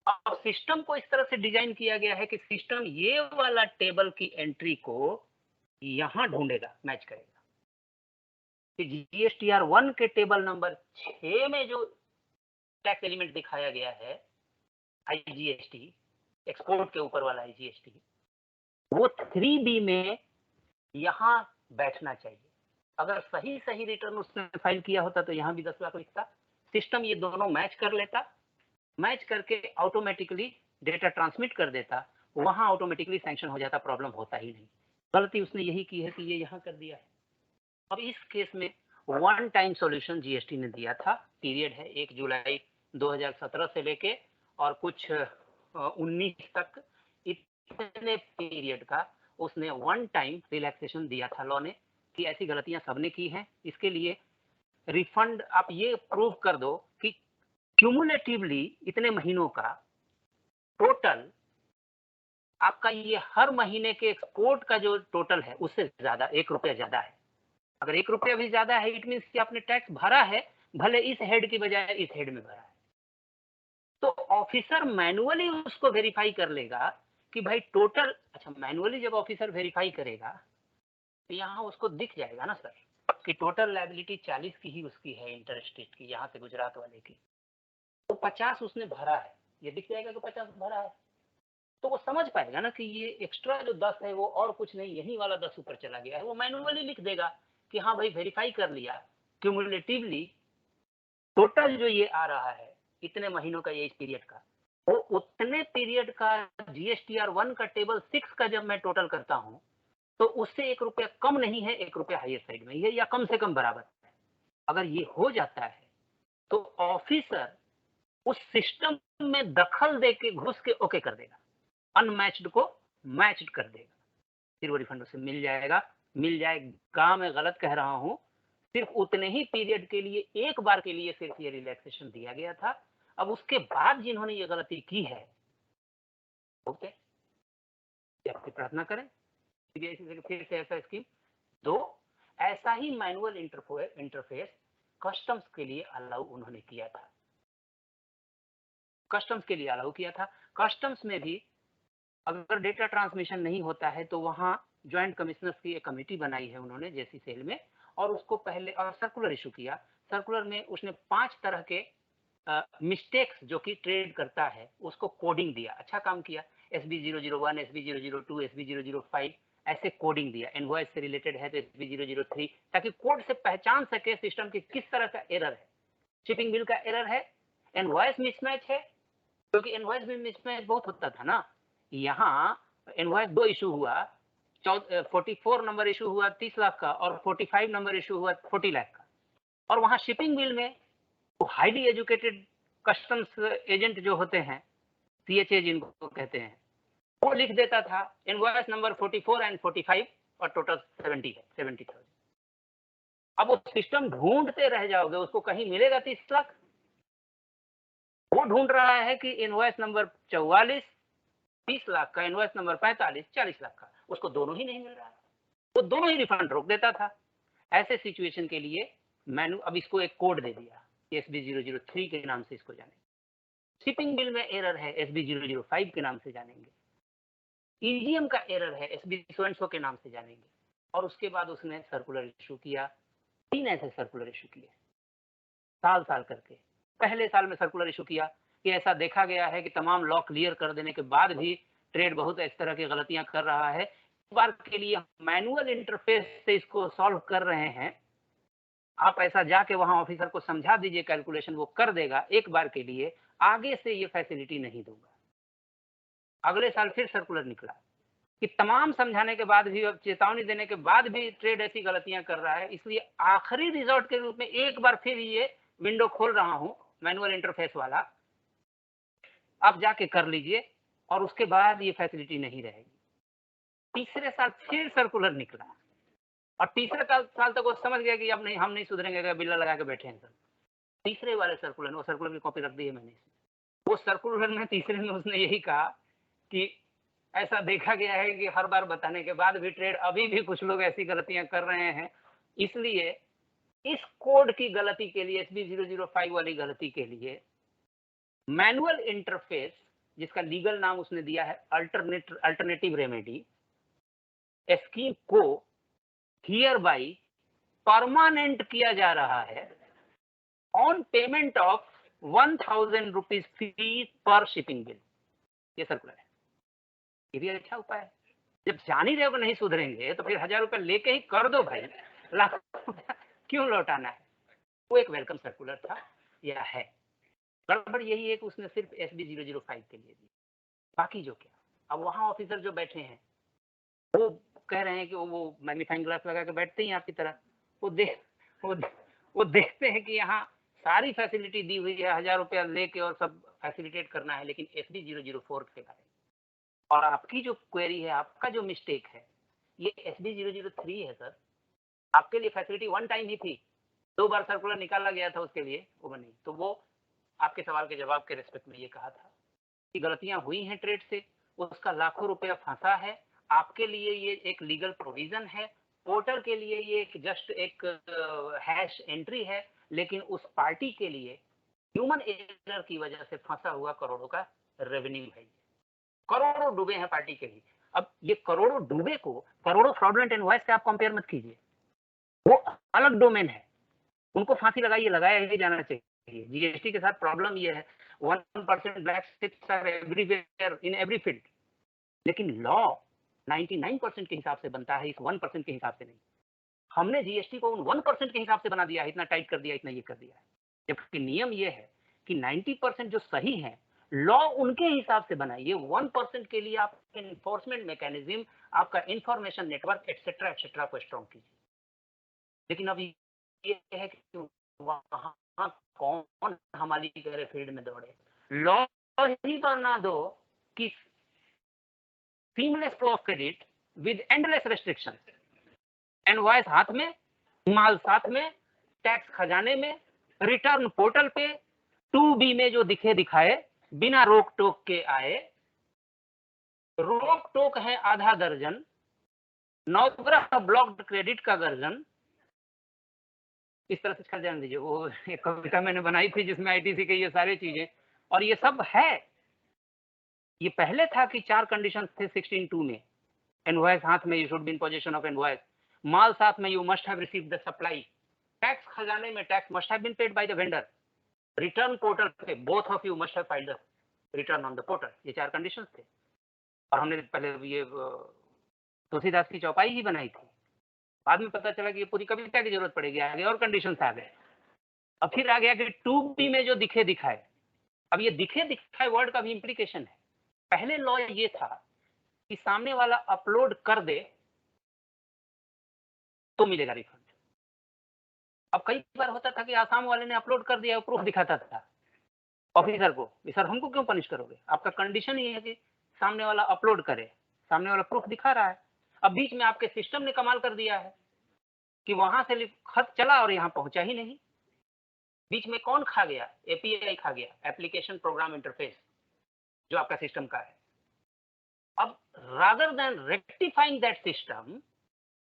अब सिस्टम को इस तरह से डिजाइन किया गया है कि सिस्टम ये वाला टेबल की एंट्री को यहाँ ढूंढेगा, मैच करेगा कि GSTR1 के टेबल नंबर 6 में जो टैक्स एलिमेंट दिखाया गया है, IGST एक्सपोर्ट के ऊपर वाला IGST, वो 3B में यहाँ बैठना चाहिए। अगर सही सही रिटर्न उसने फाइल किया होता तो यहाँ भी 10 लाख लिखता, सिस्टम ये दोनों मैच कर लेता, मैच करके ऑटोमेटिकली डेटा ट्रांसमिट कर देता, वहां ऑटोमेटिकली सैंक्शन हो जाता, प्रॉब्लम होता ही नहीं। गलती उसने यही की है कि ये यहाँ कर दिया है। अब इस केस में वन टाइम सॉल्यूशन GST ने दिया था, पीरियड है 1 जुलाई 2017 से लेके और कुछ 19 तक, इतने पीरियड का उसने वन टाइम रिलैक्सेशन दिया था लॉ ने कि ऐसी गलतियां सबने की हैं। इसके लिए रिफंड आप ये प्रूव कर दो कि क्यूमुलेटिवली इतने महीनों का टोटल आपका ये हर महीने के एक्सपोर्ट का जो टोटल है उससे ज्यादा 1 रुपया ज्यादा है। अगर 1 रुपया भी ज्यादा है इट मीन कि आपने टैक्स भरा है, भले इस हेड की बजाय इस हेड में भरा है, तो ऑफिसर मैनुअली उसको वेरीफाई कर लेगा कि भाई टोटल, अच्छा मैनुअली जब ऑफिसर वेरीफाई करेगा तो यहाँ उसको दिख जाएगा ना सर कि टोटल लायबिलिटी 40 की ही उसकी है इंटर स्टेट की, यहाँ से गुजरात वाले की, तो 50 उसने भरा है, ये दिख जाएगा कि 50 भरा है, तो वो समझ पाएगा ना कि ये एक्स्ट्रा जो 10 है वो और कुछ नहीं, यही वाला 10 ऊपर चला गया है। वो मैन्युअली लिख देगा कि हाँ भाई वेरीफाई कर लिया, क्यूमुलेटिवली टोटल जो ये आ रहा है इतने महीनों का, ये इस पीरियड का, वो उतने पीरियड का GSTR1 का टेबल 6 का जब मैं टोटल करता हूँ तो उससे 1 रुपया कम नहीं है, 1 रुपया हायर साइड में है, या कम से कम बराबर है। अगर ये हो जाता है तो ऑफिसर उस सिस्टम में दखल देके घुस के ओके कर देगा, अनमैच्ड को मैच्ड कर देगा, फिर वो रिफंड उसे मिल जाएगा। मैं गलत कह रहा हूं, सिर्फ उतने ही पीरियड के लिए, एक बार के लिए सिर्फ ये रिलैक्सेशन दिया गया था। अब उसके बाद जिन्होंने ये गलती की है, ओके, आपकी प्रार्थना करें फिर से ऐसा स्कीम दो। ऐसा ही मैनुअल इंटरफेस कस्टम्स के लिए अलाउ उन्होंने किया था, कस्टम्स के लिए अलाउ किया था। कस्टम्स में भी अगर डेटा ट्रांसमिशन नहीं होता है तो वहां ज्वाइंट कमिश्नर्स की एक कमेटी बनाई है उन्होंने जेसी सेल में, और उसको पहले और सर्कुलर इशू किया। सर्कुलर में उसने 5 तरह के मिस्टेक्स जो कि ट्रेड करता है उसको कोडिंग दिया, अच्छा काम किया। SB001, SB002, SB005 ऐसे कोडिंग दिया। इनवॉइस से रिलेटेड है तो SB003, ताकि कोड से पहचान सके सिस्टम की किस तरह का एरर है। शिपिंग बिल का एरर है, इनवॉइस मिसमैच है, क्योंकि इनवॉइस में मिसमैच बहुत होता था ना। यहाँ इनवॉइस 2 इशू हुआ, 44 नंबर इशू हुआ 30 लाख का, और 45 नंबर इशू हुआ 40 लाख का। और वहां शिपिंग बिल में तो हाईली एजुकेटेड कस्टम्स एजेंट जो होते हैं, CHA जिनको कहते हैं, वो लिख देता था इनवॉइस नंबर 44 एंड 45 और टोटल 70 है, 70,000। अब वो सिस्टम ढूंढते रह जाओगे, उसको कहीं मिलेगा 30 लाख। वो ढूंढ रहा है कि इनवॉइस नंबर 44 30 लाख का, इनवॉइस नंबर 45 40 लाख का, उसको दोनों ही नहीं मिल रहा है, वो दोनों ही रिफंड रोक देता था। ऐसे सिचुएशन के लिए मैंने अब इसको एक कोड दे दिया, SB003 के नाम से इसको जानेंगे। शिपिंग बिल में एरर है, SB005 के नाम से जानेंगे। EGM का एरर है, SB100 के नाम से जानेंगे। और उसके बाद उसने सर्कुलर इशू किया, 3 ऐसे सर्कुलर इशू किए साल साल करके। पहले साल में सर्कुलर इशू किया कि ऐसा देखा गया है कि तमाम लॉ क्लियर कर देने के बाद भी ट्रेड बहुत इस तरह की गलतियां कर रहा है, एक बार के लिए मैनुअल इंटरफेस से इसको सॉल्व कर रहे हैं, आप ऐसा जाके वहां ऑफिसर को समझा दीजिए, कैलकुलेशन वो कर देगा, एक बार के लिए आगे से ये फैसिलिटी नहीं दूंगा। अगले साल फिर सर्कुलर निकला कि तमाम समझाने के बाद भी, अब चेतावनी देने के बाद भी ट्रेड ऐसी गलतियां कर रहा है, इसलिए आखिरी रिजॉर्ट के रूप में एक बार फिर ये विंडो खोल रहा हूं मैनुअल इंटरफेस वाला, आप जाके कर लीजिए, और उसके बाद ये फैसिलिटी नहीं रहेगी। तीसरे साल फिर सर्कुलर निकला, और तीसरे साल तक वो समझ गया कि अब नहीं, हम नहीं सुधरेंगे, बिल्ला लगा के बैठे हैं सब। तीसरे वाले सर्कुलर, वो सर्कुलर की कॉपी रख दी है मैंने इसमें, वो सर्कुलर में तीसरे में उसने यही कहा कि ऐसा देखा गया है कि हर बार बताने के बाद भी ट्रेड अभी भी कुछ लोग ऐसी गलतियां कर रहे हैं, इसलिए इस कोड की गलती के लिए, SB005 वाली गलती के लिए मैनुअल इंटरफेस, जिसका लीगल नाम उसने दिया है अल्टरनेटिव रेमेडी स्कीम, को हियर बाई परमानेंट किया जा रहा है ऑन पेमेंट ऑफ 1000 रुपीज फी पर शिपिंग बिल। ये सर्कुलर है, ये भी अच्छा उपाय है। जब जान ही रहे हो नहीं सुधरेंगे तो फिर 1000 रुपया लेके ही कर दो भाई, लाख क्यों लौटाना है। वो एक वेलकम सर्कुलर था या है। गड़बड़ यही है कि उसने सिर्फ SB005 के लिए दी, बाकी जो क्या, अब वहां ऑफिसर जो बैठे हैं वो कह रहे हैं कि वो मैग्नीफाइंग ग्लास लगा के बैठते ही आपकी तरह, वो देख वो, वो देखते हैं कि यहाँ सारी फैसिलिटी दी हुई है, 1000 रुपया लेके और सब फैसिलिटेट करना है, लेकिन SB004 के बारे में। और आपकी जो क्वेरी है, आपका जो मिस्टेक है, ये SB003 है सर। आपके लिए फैसिलिटी 1 टाइम ही थी, 2 बार सर्कुलर निकाला गया था उसके लिए, वो बनी। तो वो आपके सवाल के जवाब के रिस्पेक्ट में ये कहा था कि गलतियां हुई हैं ट्रेड से, उसका लाखों रुपया फंसा है। आपके लिए ये एक लीगल प्रोविजन है, पोर्टर के लिए ये जस्ट एक हैश एंट्री है, लेकिन उस पार्टी के लिए ह्यूमन एरर की वजह से फंसा हुआ करोड़ों का रेवेन्यू है, करोड़ों डूबे हैं पार्टी के लिए। अब ये करोड़ों डूबे को करोड़ों फ्रॉडलेंट इनवॉइस से आप कंपेयर मत कीजिए, वो अलग डोमेन है, उनको फांसी लगाइए, लगाया ही जाना चाहिए। जीएसटी के साथ प्रॉब्लम ये है 1% black sheeps are everywhere in every field, लेकिन लॉ 99% के हिसाब से बनता है, इस 1% के हिसाब से नहीं। हमने जीएसटी को उन 1% के हिसाब से बना दिया है, इतना टाइट कर दिया, इतना ये कर दिया है, जबकि नियम ये है कि 90% जो सही है लॉ उनके हिसाब से बनाइए, 1% के लिए आप इन्फोर्समेंट मैकेनिज्म, आपका इंफॉर्मेशन नेटवर्क एक्सेट्रा को स्ट्रॉन्ग कीजिए। लेकिन अब ये है कि वहां कौन हमारी तरह फील्ड में दौड़े, लॉ ही बना दो कि seamless flow of credit with endless restriction, invoice हाथ में, माल साथ में, टैक्स खजाने में, रिटर्न पोर्टल पे, 2B में जो दिखे दिखाए, बिना रोक टोक के आए, रोक टोक है आधा दर्जन, नवग्रह ब्लॉक्ड क्रेडिट का गर्जन, इस तरह से खा जान दीजिए। वो एक कविता मैंने बनाई थी जिसमें आईटीसी के ये सारे चीजें, और ये सब है। ये पहले था कि 4 कंडीशन थे 16(2) में, इनवॉइस हाथ में, you should be in position of invoice, माल साथ में, you must have received the supply, tax खजाने में, tax must have been paid by the vendor, return portal पे, both of you must have filed the return on the portal. ये 4 conditions थे, और हमने पहले ये तुलसीदास की चौपाई ही बनाई थी। बाद में पता चला कि ये पूरी कविता की जरूरत पड़ेगी, आगे और कंडीशंस आ गए। अब फिर आ गया कि 2B में जो दिखे दिखाए। अब ये दिखे दिखाए वर्ड का भी इंप्लीकेशन है। पहले लॉ ये था कि सामने वाला अपलोड कर दे तो मिलेगा रिफंड। अब कई बार होता था कि आसाम वाले ने अपलोड कर दिया, प्रूफ दिखाता था ऑफिसर को, सर हमको क्यों पनिश करोगे, आपका कंडीशन ये है कि सामने वाला अपलोड करे, सामने वाला प्रूफ दिखा रहा है। अब बीच में आपके सिस्टम ने कमाल कर दिया है कि वहां से खत चला और यहाँ पहुंचा ही नहीं। बीच में कौन खा गया, एपीआई खा गया, एप्लीकेशन प्रोग्राम इंटरफेस, जो आपका सिस्टम का है। अब rather than rectifying that system,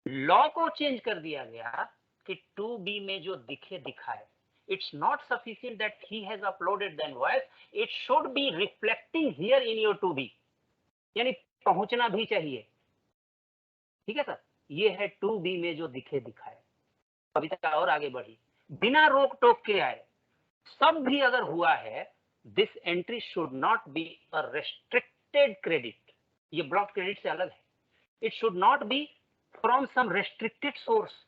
law को चेंज कर दिया गया कि 2B में जो दिखे दिखाए, it's not sufficient that he has uploaded the invoice, it should be reflecting here in your 2B, यानी पहुंचना भी चाहिए। ठीक है सर, ये है 2B में जो दिखे दिखाए। कविता और आगे बढ़ी, बिना रोक टोक के आए, सब भी अगर हुआ है, this entry should not be a restricted credit, ये ब्लॉक क्रेडिट से अलग है। It should not be from some restricted source.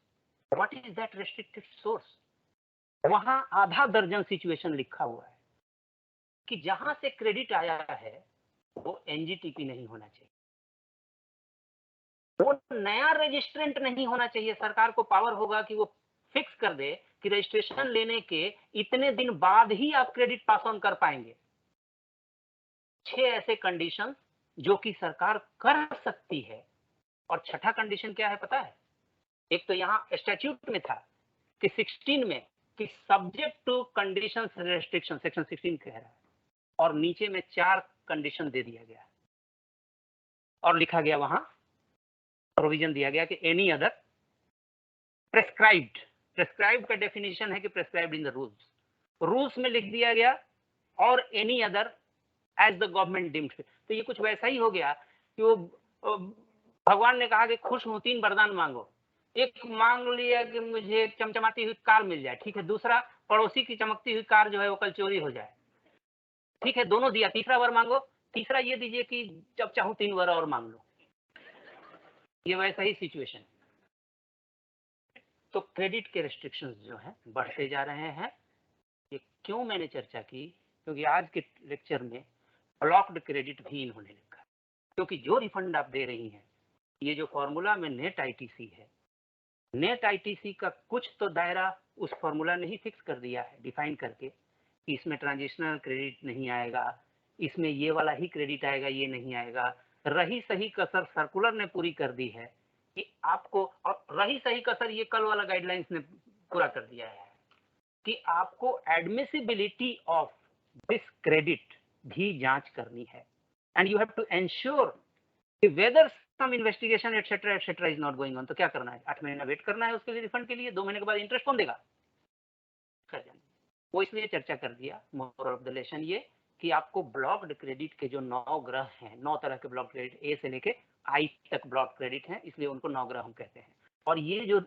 What is that restricted source? वहां आधा दर्जन सिचुएशन लिखा हुआ है कि जहां से क्रेडिट आया है वो एनजीटीपी नहीं होना चाहिए, वो नया रजिस्ट्रेंट नहीं होना चाहिए। सरकार को पावर होगा कि वो फिक्स कर दे कि रजिस्ट्रेशन लेने के इतने दिन बाद ही आप क्रेडिट पास ऑन कर पाएंगे। 6 ऐसे कंडीशन जो कि सरकार कर सकती है। और छठा कंडीशन क्या है पता है? एक तो यहां स्टैट्यूट में था कि 16 में कि subject to conditions restriction, section 16 कह रहा है, और नीचे में 4 कंडीशन दे दिया गया और लिखा गया, वहां प्रोविजन दिया गया कि एनी अदर प्रेस्क्राइब्ड, प्रेस्क्राइब्ड का डेफिनेशन है कि prescribed in the rules, rules में लिख दिया गया, और any other as the government deemed. तो ये कुछ वैसा ही हो गया कि वो भगवान ने कहा कि खुश हूं 3 वरदान मांगो। एक मांग लिया कि मुझे चमचमाती हुई कार मिल जाए, ठीक है। दूसरा, पड़ोसी की चमकती हुई कार जो है वो कल चोरी हो जाए, ठीक है, दोनों दिया। तीसरा वर मांगो, तीसरा ये दीजिए कि जब चाहूं 3 वर और मांग लो। ये वैसा ही सिचुएशन। तो क्रेडिट के रेस्ट्रिक्शंस जो है बढ़ते जा रहे हैं। ये क्यों मैंने चर्चा की? क्योंकि आज के लेक्चर में ब्लॉक्ड क्रेडिट भी इन्होंने लिखा, क्योंकि जो रिफंड आप दे रही हैं, ये जो फॉर्मूला में नेट आईटीसी है, नेट आईटीसी का कुछ तो दायरा उस फॉर्मूला ने ही फिक्स कर दिया है, डिफाइन करके कि इसमें ट्रांजिशनल क्रेडिट नहीं आएगा, इसमें ये वाला ही क्रेडिट आएगा, ये नहीं आएगा। रही सही कसर सर्कुलर ने पूरी कर दी है कि आपको, और रही सही कसर ये कल वाला गाइडलाइंस ने पूरा कर दिया है कि आपको एडमिसिबिलिटी ऑफ दिस क्रेडिट भी जांच करनी है, and you have to ensure कि whether some investigation etcetera is not going on. तो क्या करना है? 8 महीना वेट करना है उसके लिए, रिफंड के लिए। 2 महीने के बाद इंटरेस्ट कौन देगा? वो इसलिए चर्चा कर दिया, मोरल ऑफ द लेसन ये कि आपको ब्लॉक्ड क्रेडिट के जो 9 ग्रह हैं, 9 तरह के ब्लॉक क्रेडिट, ए से लेके आई तक ब्लॉक क्रेडिट हैं, इसलिए उनको नौग्रह हम कहते हैं। और ये जो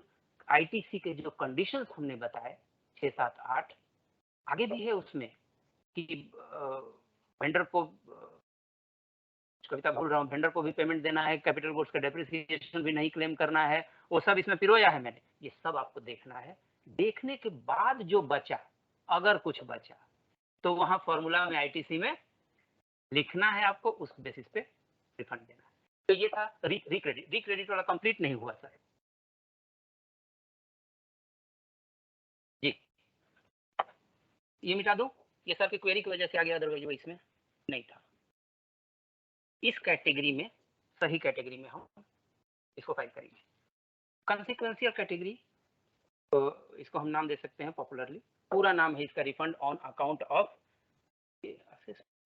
आईटीसी के जो कंडीशंस हमने बताए 6, 7, 8 आगे भी है उसमें कि वेंडर को, कविता भूल रहा हूँ, वेंडर को भी पेमेंट देना है, कैपिटल गुड्स का डेप्रिसिएशन भी नहीं क्लेम करना है, वो सब इसमें पिरोया है मैंने। ये सब आपको देखना है। देखने के बाद जो बचा, अगर कुछ बचा तो वहां फॉर्मूला में आईटीसी में लिखना है आपको, उस बेसिस पे रिफंड देना है। तो ये था रिक्रेडिट। रिक्रेडिट वाला कंप्लीट नहीं हुआ सर जी। ये मिटा दो, ये सर की क्वेरी की वजह से आ गया, अदरवाइज वो इसमें नहीं था। इस कैटेगरी में, सही कैटेगरी में हम इसको फाइल करेंगे। कंसिक्वेंशियल कैटेगरी, तो इसको हम नाम दे सकते हैं पॉपुलरली, पूरा नाम है इसका refund on account of,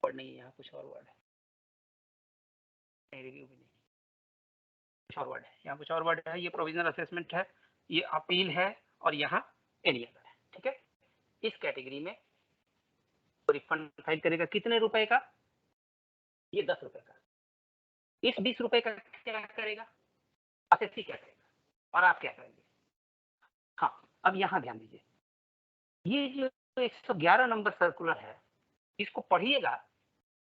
word नहीं है यहाँ, कुछ और वर्ड है, रिव्यू भी नहीं, कुछ और वर्ड है यहाँ, कुछ और वर्ड है। ये प्रोविजनल असेसमेंट है, ये अपील है, और यहाँ एनी अदर है। ठीक है, इस कैटेगरी में तो रिफंड फाइल करेगा कितने रुपए का? ये 10 रुपए का। इस 20 रुपए का क्या करेगा? असेसी क्या करेगा और आप क्या करेंगे? हाँ, अब यहाँ ध्यान दीजिए, ये जो 111 नंबर सर्कुलर है, इसको पढ़िएगा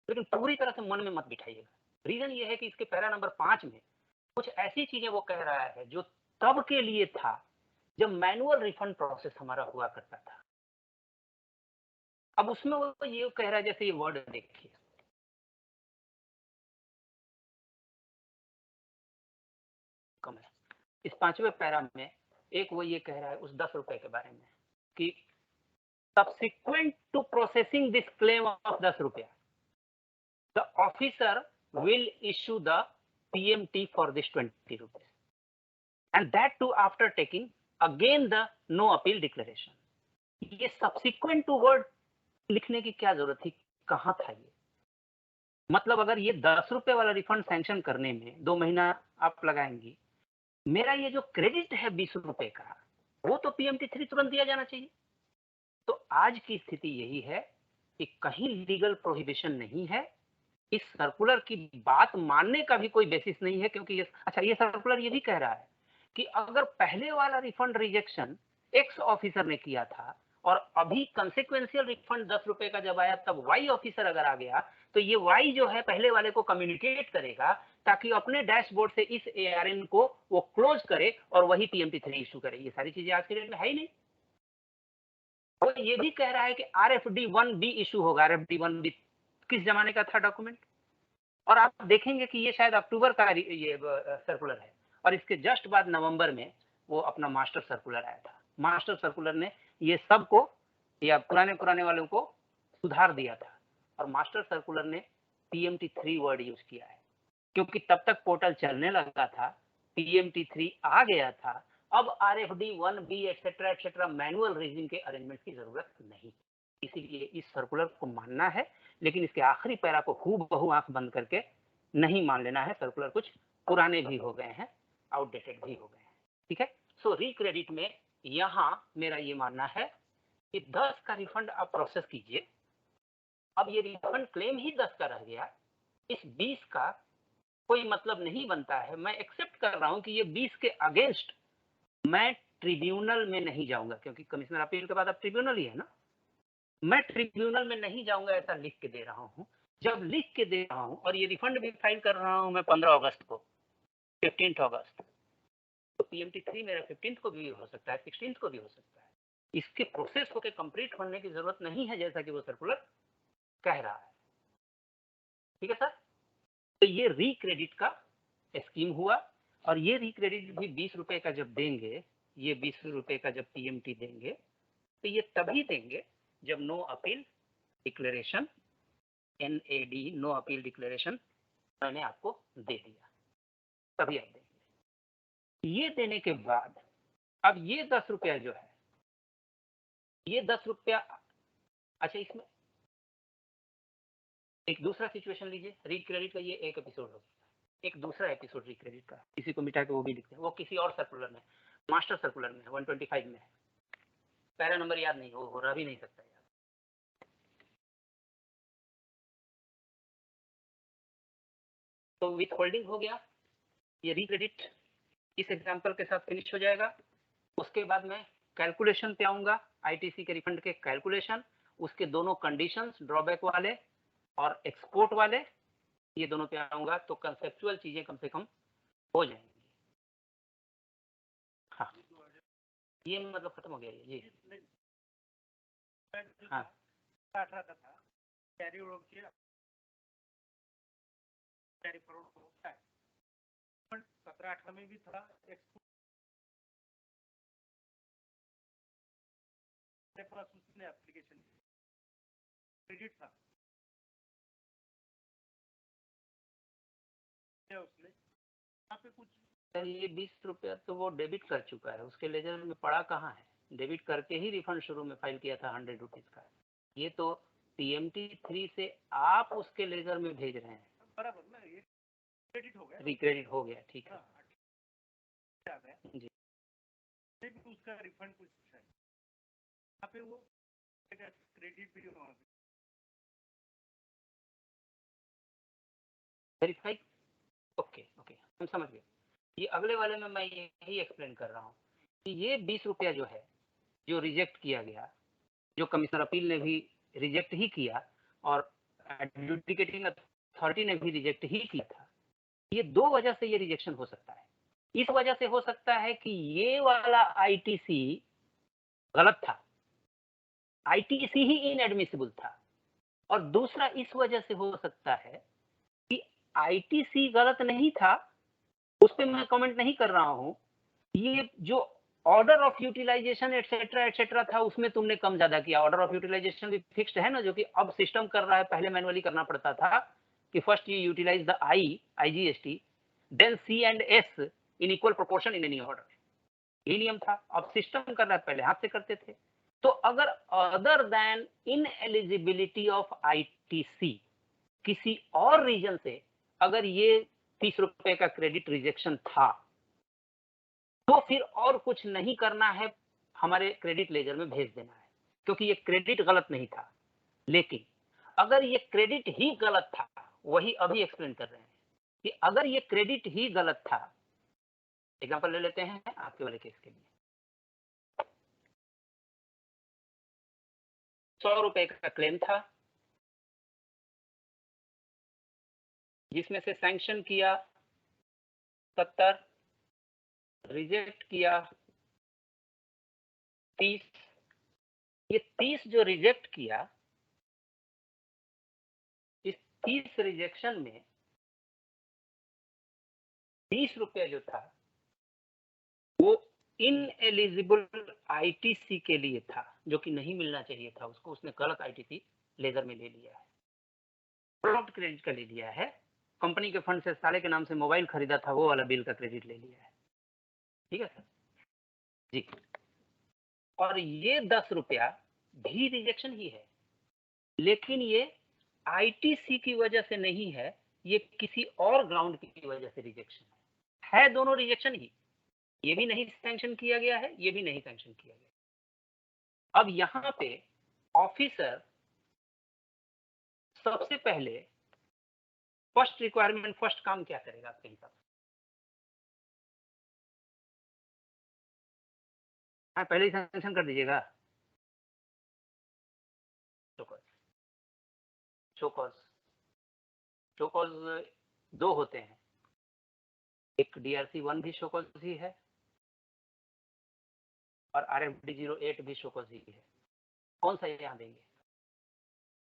लेकिन पूरी तरह से मन में मत बिठाइएगा। रीजन ये है कि इसके पैरा नंबर 5 में कुछ ऐसी चीजें वो कह रहा है जो तब के लिए था जब मैनुअल रिफंड प्रोसेस हमारा हुआ करता था। अब उसमें वो ये कह रहा है, जैसे ये वर्ड देखिए, कम है इस 5वें पैरा में, एक वो ये कह रहा है उस 10 रुपए के बारे में कि subsequent to processing this claim of 10 रुपया, the officer will issue the PMT for this 20 rupees, and that too after taking again the no appeal declaration. ये subsequent to word लिखने की क्या जरूरत थी, कहां था ये? मतलब अगर ये 10 रुपए वाला रिफंड सैंक्शन करने में 2 महीना आप लगाएंगी, मेरा ये जो क्रेडिट है 20 रुपए का, वो तो पीएमटी 3 तुरंत दिया जाना चाहिए। तो आज की स्थिति यही है कि कहीं लीगल प्रोहिबिशन नहीं है, इस सर्कुलर की बात मानने का भी कोई बेसिस नहीं है, क्योंकि ये, अच्छा, ये सर्कुलर ये भी कह रहा है कि अगर पहले वाला रिफंड रिजेक्शन एक्स ऑफिसर ने किया था और अभी कंसेक्वेंशियल रिफंड 10 रुपए का जब आया तब वाई ऑफिसर अगर आ गया, तो ये वाई जो है पहले वाले को कम्युनिकेट करेगा ताकि अपने डैशबोर्ड से इस एआरएन को वो क्लोज करे और वही पीएमटी 3 इशू करे। ये सारी चीजें आज के डेट में है ही नहीं। वो ये भी कह रहा है कि RFD 1B इशू होगा। RFD 1B किस जमाने का था डॉक्यूमेंट? और आप देखेंगे कि ये शायद अक्टूबर का ये सर्कुलर है, और इसके जस्ट बाद नवंबर में वो अपना मास्टर सर्कुलर आया था। मास्टर सर्कुलर ने ये सबको, या पुराने वालों को सुधार दिया था, और मास्टर सर्कुलर ने PMT 3 वर्ड यूज किया है, क्योंकि तब तक पोर्टल चलने लगा था, PMT 3 आ गया था, अब RFD 1B etcetera etcetera manual reasoning के अरेंजमेंट की जरूरत नहीं। इसीलिए इस सर्कुलर को मानना है, लेकिन इसके आखिरी पैरा को हूबहू आंख बंद करके नहीं मान लेना है। सर्कुलर कुछ पुराने भी हो गए हैं, आउटडेटेड भी हो गए हैं। ठीक है, सो रिक्रेडिट में यहां मेरा ये मानना है कि 10 का रिफंड आप प्रोसेस कीजिए। अब ये रिफंड क्लेम ही 10 का रह गया, इस 20 का कोई मतलब नहीं बनता है। मैं एक्सेप्ट कर रहा हूं कि ये 20 के अगेंस्ट मैं ट्रिब्यूनल में नहीं जाऊंगा, क्योंकि कमिश्नर अपील के बाद अब ट्रिब्यूनल ही है ना, मैं ट्रिब्यूनल में नहीं जाऊंगा, ऐसा लिख के दे रहा हूं। जब लिख के दे रहा हूं और ये रिफंड भी फाइल कर रहा हूं मैं 15 अगस्त को, 15 अगस्त, तो पीएमटी 3 मेरा 15 को भी हो सकता है, 16 को भी हो सकता है। इसके प्रोसेस होके कंप्लीट होने की जरूरत नहीं है, जैसा कि वो सर्कुलर कह रहा है। ठीक है सर, तो ये रिक्रेडिट का स्कीम हुआ, और ये रिक्रेडिट भी 20 रुपए का जब देंगे, ये 20 रुपए का जब पीएमटी देंगे, तो ये तभी देंगे जब no appeal declaration, NAD no appeal declaration मैंने आपको दे दिया, तभी आप देंगे। ये देने के बाद अब ये 10 रुपया जो है, ये 10 रुपया, अच्छा, इसमें एक दूसरा सिचुएशन लीजिए। रिक्रेडिट का ये एक एपिसोड हो, एक दूसरा एपिसोड रिक्रेडिट का, किसी को मिटा के वो भी लिखते हैं, वो किसी और सर्कुलर में, मास्टर सर्कुलर में 125 में है, पैरा नंबर याद नहीं, हो रहा भी नहीं सकता यार। तो विथ होल्डिंग हो गया, ये रिक्रेडिट इस एग्जांपल के साथ फिनिश हो जाएगा। उसके बाद मैं कैलकुलेशन पे आऊंगा, आईटीसी के रिफंड के कैलकुलेशन, उसके दोनों कंडीशंस, ड्रॉबैक वाले और एक्सपोर्ट वाले, ये दोनों पे आऊंगा, तो कंसेप्चुअल चीजें कम से कम हो जाएंगी। हाँ, ये मतलब खत्म हो गया ये जी। हाँ 18 का था, कैरी ओवर किया, कैरी फॉरवर्ड होता है, 17-18 में भी थोड़ा एक्सपोर्ट पास उसने एप्लीकेशन क्रेडिट था उसने यहाँ पे कुछ सर, ये 20 रुपया तो वो डेबिट कर चुका है, उसके लेजर में पड़ा कहाँ है? डेबिट करके ही रिफंड शुरू में फाइल किया था 100 रुपीज का। ये तो TMT3 से आप उसके लेजर में भेज रहे हैं। बराबर ना, ये क्रेडिट हो गया, रिक्रेडिट हो गया, ठीक है जी। उसका रिफंड कुछ है यहाँ पे, वो क्रेडिट भी वेरीफाई। ओके ओके, हम समझ गए। ये अगले वाले में मैं यही एक्सप्लेन कर रहा हूँ कि ये 20 रुपया जो है, जो रिजेक्ट किया गया, जो कमिश्नर अपील ने भी रिजेक्ट ही किया और एडजुडिकेटिंग अथॉरिटी ने भी रिजेक्ट ही किया था। ये दो वजह से ये रिजेक्शन हो सकता है। इस वजह से हो सकता है कि ये वाला आईटीसी गलत था, आईटीसी ही इनएडमिसिबल था, और दूसरा इस वजह से हो सकता है कि आईटीसी गलत नहीं था, उस पर मैं कमेंट नहीं कर रहा हूं, ये जो order of utilisation etcetera etcetera था उसमें तुमने कम ज्यादा किया। ऑर्डर ऑफ यूटिलाइजेशन भी फिक्स्ड है ना, जो कि अब सिस्टम कर रहा है, पहले मैनुअली करना पड़ता था कि first you utilise the IGST, then C and S in equal proportion in any order, यही नियम था। अब सिस्टम कर रहा है, पहले हाथ से करते थे। तो अगर other then in eligibility of ITC किसी और रीजन से अगर ये 30 रुपए का क्रेडिट रिजेक्शन था, तो फिर और कुछ नहीं करना है, हमारे क्रेडिट लेजर में भेज देना है, क्योंकि ये क्रेडिट गलत नहीं था। लेकिन अगर ये क्रेडिट ही गलत था, वही अभी एक्सप्लेन कर रहे हैं कि अगर ये क्रेडिट ही गलत था, एग्जांपल ले लेते हैं आपके वाले केस के लिए, 100 रुपए का क्लेम था, जिसमें से सैंक्शन किया 70, रिजेक्ट किया 30। ये 30 जो रिजेक्ट किया, इस 30 रिजेक्शन में 20 रुपया जो था वो इनएलिजिबल आईटीसी के लिए था, जो कि नहीं मिलना चाहिए था उसको, उसने गलत आईटीसी लेजर में ले लिया है, प्रोडक्ट क्रेडिट का ले लिया है, कंपनी के फंड से साले के नाम से मोबाइल खरीदा था वो वाला बिल का क्रेडिट ले लिया है। ठीक है सर जी। और ये 10 रुपया भी रिजेक्शन ही है, लेकिन ये आईटीसी की वजह से नहीं है, ये किसी और ग्राउंड की वजह से रिजेक्शन है दोनों रिजेक्शन ही। ये भी नहीं सैंक्शन किया गया है, ये भी नहीं सैंक्शन किया गया। अब यहां पे ऑफिसर सबसे पहले फर्स्ट रिक्वायरमेंट, फर्स्ट काम क्या करेगा आपके हिसाब से? हाँ, पहले ही सैंक्शन कर दीजिएगा। शोकॉज दो होते हैं, एक DRC-1 भी शोकॉज ही है और RFD-08 भी शोकॉज ही है। कौन सा यहाँ देंगे?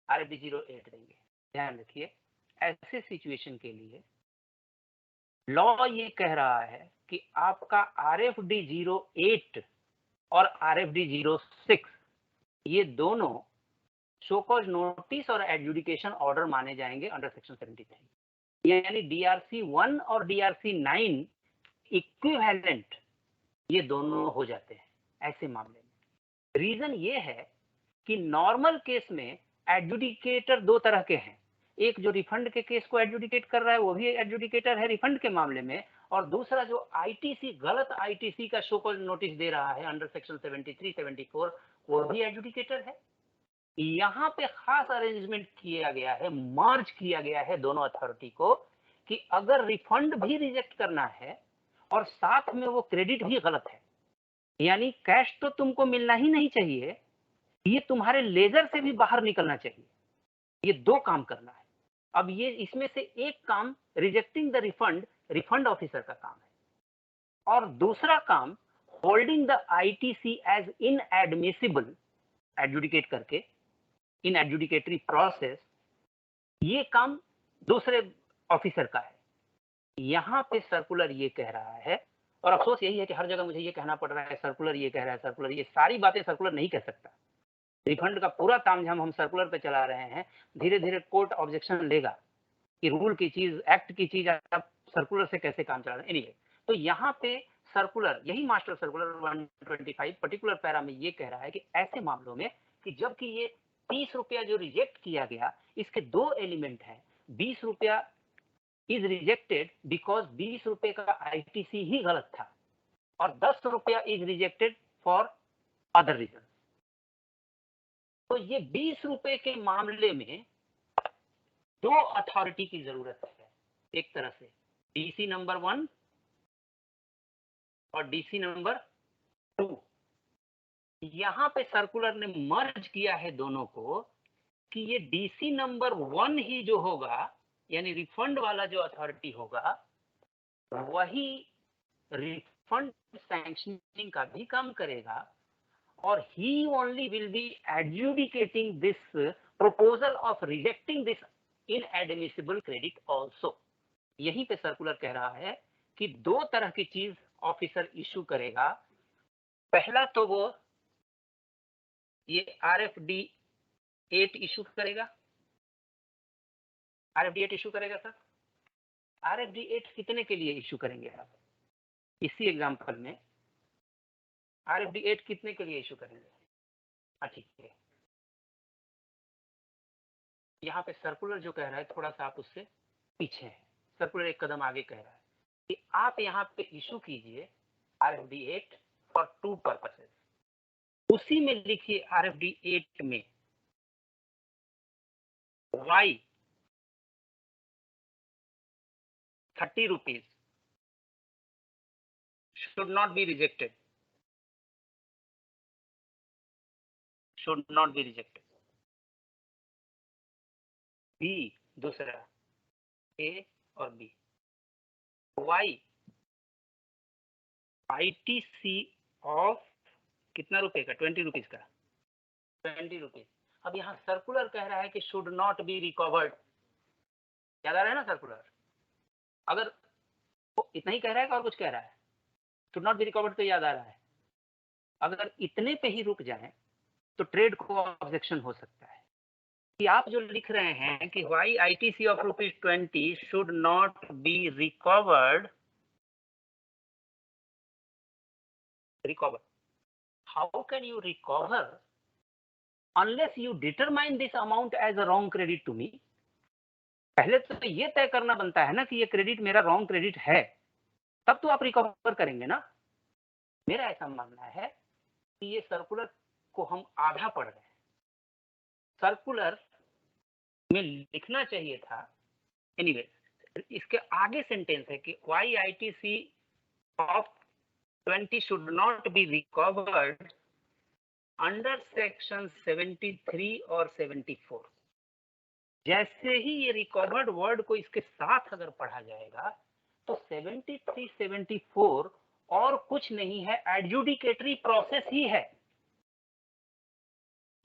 RFD-08 देंगे। ध्यान रखिए, ऐसे सिचुएशन के लिए लॉ ये कह रहा है कि आपका RFD-08 और RFD-06 ये दोनों शोकॉज नोटिस और एडजुडिकेशन ऑर्डर माने जाएंगे अंडर सेक्शन 73। यानी DRC-1 और DRC-9 इक्विवेलेंट ये दोनों हो जाते हैं ऐसे मामले में। रीजन ये है कि नॉर्मल केस में एडजुडिकेटर दो तरह के हैं, एक जो रिफंड के केस को एडजुडिकेट कर रहा है वो भी एडजुडिकेटर है रिफंड के मामले में, और दूसरा जो आईटीसी, गलत आईटीसी का शोकॉज नोटिस दे रहा है अंडर सेक्शन 73, 74, वो भी एडजुडिकेटर है। यहाँ पे खास अरेंजमेंट किया गया है, मर्ज किया गया है दोनों अथॉरिटी को, कि अगर रिफंड भी रिजेक्ट करना है और साथ में वो क्रेडिट भी गलत है, यानी कैश तो तुमको मिलना ही नहीं चाहिए, ये तुम्हारे लेजर से भी बाहर निकलना चाहिए, ये दो काम करना है। अब ये इसमें से एक काम rejecting the refund, refund officer का काम है, और दूसरा काम holding the ITC as inadmissible, adjudicate करके, इन एडजुडिकेटरी प्रोसेस, ये काम दूसरे ऑफिसर का है। यहां पे सर्कुलर ये कह रहा है, और अफसोस यही है कि हर जगह मुझे ये कहना पड़ रहा है सर्कुलर ये कह रहा है, सर्कुलर, ये सारी बातें सर्कुलर नहीं कह सकता। रिफंड का पूरा तामझाम हम सर्कुलर पे चला रहे हैं, धीरे धीरे कोर्ट ऑब्जेक्शन लेगा कि रूल की चीज, एक्ट की चीज आप सर्कुलर से कैसे काम चला रहे हैं। एनीवे, तो यहाँ पे सर्कुलर, यही मास्टर सर्कुलर 125 पर्टिकुलर पैरा में ये कह रहा है कि ऐसे मामलों में कि जबकि ये 30 रुपया जो रिजेक्ट किया गया, इसके दो एलिमेंट हैं। 20 रुपया इज रिजेक्टेड बिकॉज 20 रुपए का आईटीसी ही गलत था, और 10 रुपया is rejected for other reason. तो ये 20 रुपए के मामले में दो अथॉरिटी की जरूरत है, एक तरह से डीसी नंबर 1 और डीसी नंबर 2। यहां पे सर्कुलर ने मर्ज किया है दोनों को कि ये डीसी नंबर 1 ही जो होगा, यानी रिफंड वाला जो अथॉरिटी होगा, वही रिफंड सैंक्शनिंग का भी काम करेगा, और he only will be adjudicating this proposal of rejecting this inadmissible credit also। यहीं पे सर्कुलर कह रहा है कि दो तरह की चीज ऑफिसर इशू करेगा। पहला तो वो ये RFD 8 इशू करेगा। RFD 8 इशू करेगा सर। RFD 8 कितने के लिए इशू करेंगे आप? इसी एग्जांपल में RFD 8 कितने के लिए इशू करेंगे? ठीक है, यहाँ पे सर्कुलर जो कह रहा है थोड़ा सा आप उससे पीछे है। सर्कुलर एक कदम आगे कह रहा है कि आप यहाँ पे इशू कीजिए RFD 8 फॉर 2 पर्पसेस। उसी में लिखिए RFD 8 में Y 30 rupees should not be rejected, should not be rejected। B दूसरा, A और B, Y ITC ऑफ कितना रुपए का? 20 रुपीज का, 20 रुपीज। अब यहाँ सर्कुलर कह रहा है कि शुड नॉट बी रिकवर्ड। याद आ रहा है ना सर्कुलर? अगर वो इतना ही कह रहा है और कुछ कह रहा है? शुड नॉट बी रिकवर्ड तो याद आ रहा है। अगर इतने पे ही रुक जाए तो ट्रेड को ऑब्जेक्शन हो सकता है कि आप जो लिख रहे हैं कि why ITC of ₹20 should not be recovered, how can you recover unless you determine this amount as a wrong credit to me। पहले तो ये तय करना बनता है ना कि ये क्रेडिट मेरा रॉन्ग क्रेडिट है, तब तो आप रिकवर करेंगे ना। मेरा ऐसा मानना है कि ये सर्कुलर को हम आधा पढ़ रहे हैं। सर्कुलर में लिखना चाहिए था, एनीवे, इसके आगे सेंटेंस है कि why ITC of 20 should not be recovered under section 73 और 74। जैसे ही ये रिकवर्ड वर्ड को इसके साथ अगर पढ़ा जाएगा तो 73, 74 और कुछ नहीं है, एडजुडिकेटरी प्रोसेस ही है।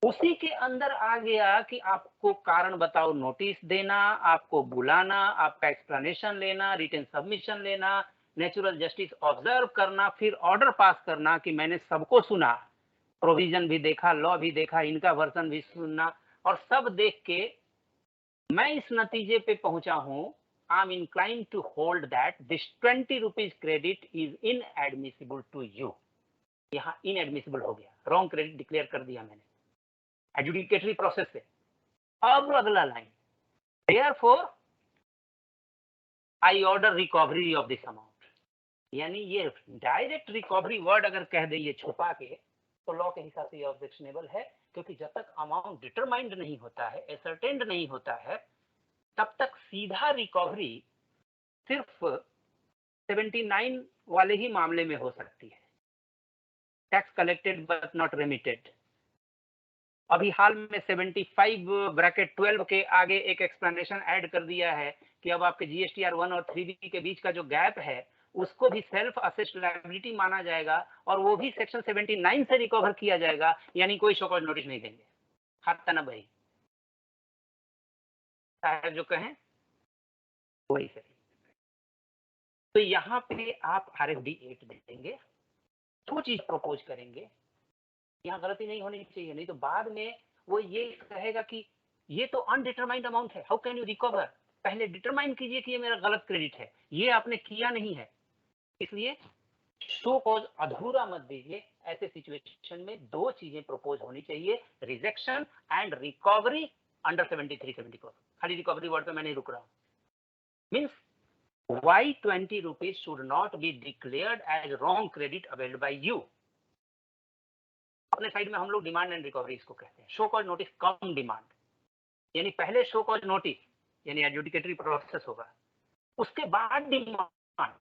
उसी के अंदर आ गया कि आपको कारण बताओ नोटिस देना, आपको बुलाना, आपका एक्सप्लेनेशन लेना, रिटन सबमिशन लेना, नेचुरल जस्टिस ऑब्जर्व करना, फिर ऑर्डर पास करना कि मैंने सबको सुना, प्रोविजन भी देखा, लॉ भी देखा, इनका वर्जन भी सुनना, और सब देख के मैं इस नतीजे पे पहुंचा हूं, I am inclined to hold that this 20 rupees credit is inadmissible to you. यहां इनएडमिसिबल हो गया, रॉन्ग क्रेडिट डिक्लेयर कर दिया मैंने एडजुडिकेटरी प्रोसेस से। अब अगला line, therefore I order recovery of this amount. यानी ये डायरेक्ट रिकवरी वर्ड अगर कह दे ये छुपा के, तो लॉ के हिसाब से ये ऑब्जेक्शनेबल है, क्योंकि जब तक अमाउंट डिटरमाइंड नहीं होता है, एसर्टेन्ड नहीं होता है, तब तक सीधा रिकवरी सिर्फ 79 वाले ही मामले में हो सकती है, tax collected but not remitted. अभी हाल में 75 ब्रैकेट 12 के आगे एक एक्सप्लेनेशन ऐड कर दिया है कि अब आपके जीएसटीआर 1 और 3B के बीच का जो गैप है उसको भी सेल्फ असेस्ड लायबिलिटी माना जाएगा और वो भी सेक्शन 79 से रिकवर किया जाएगा, यानी कोई शो कॉज नोटिस नहीं देंगे। खाता ना भाई, साहब जो कहें वही सही। तो यहाँ पे आप RFD 8 देंगे, दो चीज प्रपोज करेंगे, यहाँ गलती नहीं होनी चाहिए, नहीं तो बाद में वो ये कहेगा कि ये तो अनडिटरमाइंड अमाउंट है, हाउ कैन यू रिकवर। पहले डिटरमाइन कीजिए कि ये मेरा गलत क्रेडिट है, ये आपने किया नहीं है, इसलिए शो कॉज अधूरा मत दीजिए। ऐसे सिचुएशन में दो चीजें प्रपोज होनी चाहिए, रिजेक्शन एंड रिकवरी अंडर 73-74। खाली रिकवरी वर्ड पे मैं नहीं रुक रहा हूं। Means why 20 rupees should not be declared as wrong credit availed by you। अपने साइड में हम लोग डिमांड एंड रिकवरी इसको कहते हैं। शो कॉज नोटिस कम डिमांड, यानी पहले शो कॉज नोटिस यानी एडजुडिकेटरी प्रोसेस होगा, उसके बाद डिमांड,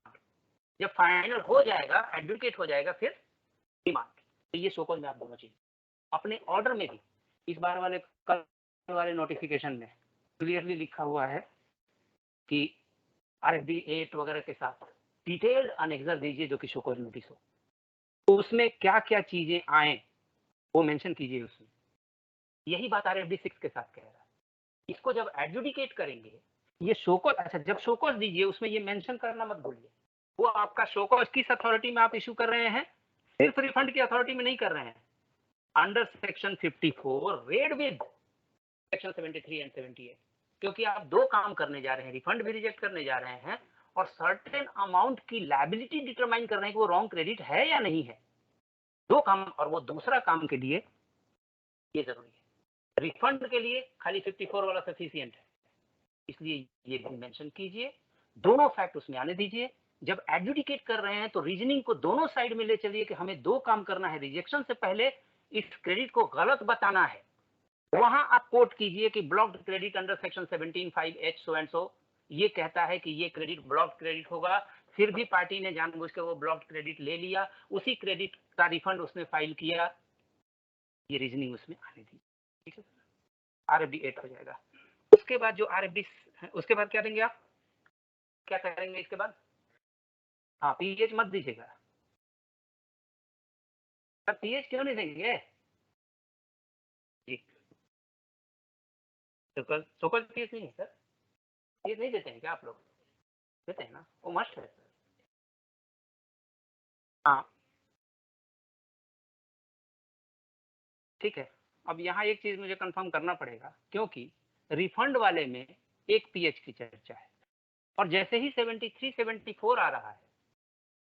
जब फाइनल हो जाएगा एडजुडिकेट हो जाएगा फिर डिमांड। तो ये शो कॉज में आप दोनों चीज अपने ऑर्डर में भी इस बार वाले कल वाले नोटिफिकेशन में क्लियरली लिखा हुआ है कि RFD 8 वगैरह के साथ डिटेल्ड अनेक्सर दीजिए जो कि शो कॉज नोटिस हो, तो उसमें क्या क्या चीजें आए वो मेंशन कीजिए उसमें। यही बात RFD 6 के साथ कह रहा है। इसको जब एडजुडिकेट करेंगे ये शो कॉज, अच्छा जब शो कॉज दीजिए उसमें ये मेंशन करना मत भूलिए, वो आपका शो कॉज किस अथॉरिटी में आप इशू कर रहे हैं, सिर्फ रिफंड की अथॉरिटी में नहीं कर रहे हैं, under section 54 read with section 73 and 78, क्योंकि आप दो काम करने जा रहे हैं, रिफंड भी रिजेक्ट करने जा रहे हैं और सर्टेन अमाउंट की लायबिलिटी डिटरमाइन कर रहे हैं कि वो रॉन्ग क्रेडिट है या नहीं है। दो काम, और वो दूसरा काम के लिए ये जरूरी है। रिफंड के लिए खाली 54 वाला सफिशिएंट है, इसलिए ये भी मेंशन कीजिए, दोनों फैक्ट उसमें आने दीजिए। जब एडजुडिकेट कर रहे हैं तो रीजनिंग को दोनों साइड में ले चलिए कि हमें दो काम करना है, रिजेक्शन से पहले इस क्रेडिट को गलत बताना है, वहां आप कोट कीजिए कि blocked credit under section 17(5)(h) so and so ये कहता है कि ये क्रेडिट ब्लॉक्ड क्रेडिट होगा, फिर भी पार्टी ने जानबूझ के वो ब्लॉक्ड क्रेडिट ले लिया, उसी क्रेडिट का रिफंड उसने फाइल किया, ये रीजनिंग उसमें आने दी, ठीक है। RFD 8 हो जाएगा। उसके बाद जो RFD, उसके बाद क्या देंगे आप, क्या करेंगे इसके बाद, हाँ PH मत दीजिएगा सर, PH क्यों नहीं देंगे जी, तो कल PH नहीं है सर, PH नहीं देते हैं क्या आप लोग, देते हैं ना, वो मस्ट है सर। हाँ ठीक है। अब यहाँ एक चीज मुझे कंफर्म करना पड़ेगा, क्योंकि रिफंड वाले में एक PH की चर्चा है और जैसे ही 73-74 आ रहा है,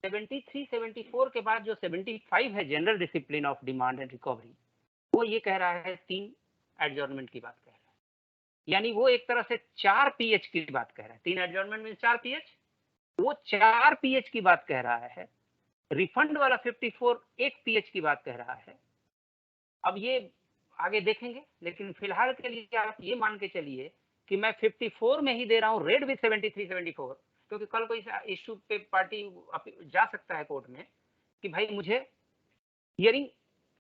73-74 के बाद जो 75 है general discipline of demand and recovery, वो ये कह रहा है 3 एडजॉर्नमेंट की बात कह रहा है, यानी वो एक तरह से 4 PH की बात कह रहा है। 3 एडजॉर्नमेंट में 4 PH, वो 4 PH की बात कह रहा है। रिफंड वाला 54 एक PH की बात कह रहा है। अब ये आगे देखेंगे, लेकिन फिलहाल के लिए आप ये मान के चलिए कि मैं 54 में ही दे रहा हूँ रेड विद 73-74, क्योंकि कल कोई इश्यू पे पार्टी जा सकता है कोर्ट में कि भाई मुझे हियरिंग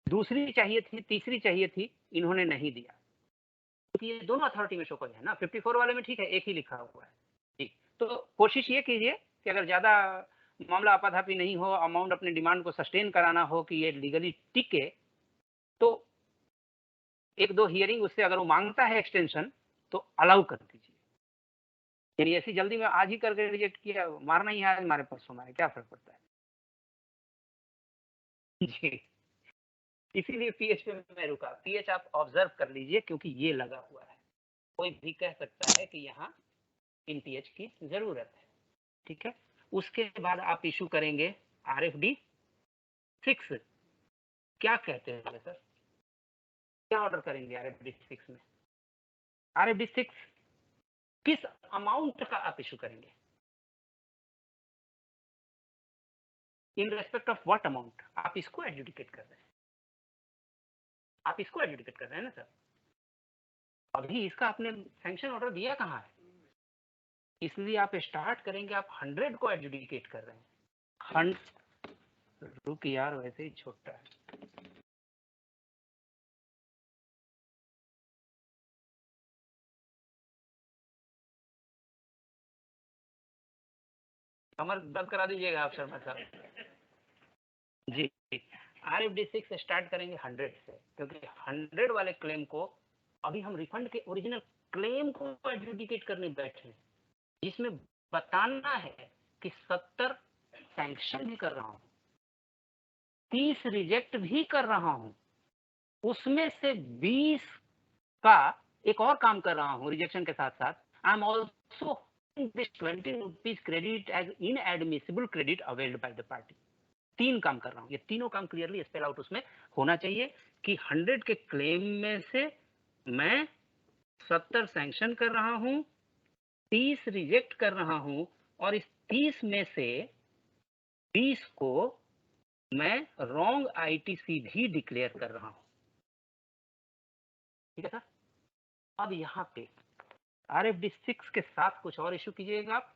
दूसरी चाहिए थी, तीसरी चाहिए थी, इन्होंने नहीं दिया, क्योंकि ये दोनों अथॉरिटी में शो कॉज है ना, 54 वाले में ठीक है एक ही लिखा हुआ है जी। तो कोशिश ये कीजिए कि अगर ज्यादा मामला आपाधापी नहीं हो, अमाउंट अपने डिमांड को सस्टेन कराना हो कि ये लीगली टिके, तो एक दो हियरिंग उससे अगर वो मांगता है एक्सटेंशन तो अलाउ कर दीजिए, यानी ऐसी जल्दी में आज ही करके रिजेक्ट किया, मारना ही है आज मारे परसों मारे, क्या फर्क पड़ता है जी। इसीलिए PH पे मैं रुका। PH आप ऑब्जर्व कर लीजिए क्योंकि ये लगा हुआ है, कोई भी कह सकता है कि यहाँ इन PH की जरूरत है, ठीक है। उसके बाद आप इशू करेंगे RFD 6, क्या कहते हैं सर, क्या ऑर्डर करेंगे RFD 6 में, RFD 6 किस अमाउंट का आप इशू करेंगे, in respect of what amount, आप इसको एडजुडिकेट कर रहे हैं, आप इसको एडजुडिकेट कर रहे हैं ना सर। अभी इसका आपने सैंक्शन ऑर्डर दिया कहाँ है, इसलिए आप स्टार्ट करेंगे, आप 100 को एडजुडिकेट कर रहे हैं। रुक यार, वैसे ही छोटा है। कमर दर्द करा दीजिएगा आप शर्मा साहब जी। RFD6 स्टार्ट करेंगे 100 से, क्योंकि 100 वाले क्लेम को अभी हम रिफंड के ओरिजिनल क्लेम को एडजुडिकेट करने बैठे हैं, जिसमें बताना है कि 70 सैंक्शन भी कर रहा हूं, 30 रिजेक्ट भी कर रहा हूं, उसमें से 20 का एक और काम कर रहा हूं रिजेक्शन के साथ साथ। I am also this 20 rupees credit as inadmissible credit availed by the party. 3 काम कर रहा हूं, ये तीनों काम क्लियरली स्पेल आउट उसमें होना चाहिए कि 100 के क्लेम में से मैं 70 सैंक्शन कर रहा हूं, 30 रिजेक्ट कर रहा हूं, और इस 30 में से 20 को मैं रॉन्ग आईटीसी भी डिक्लेयर कर रहा हूं। ठीक है सर। अब यहां पे RFD6 के साथ कुछ और इशू कीजिएगा आप।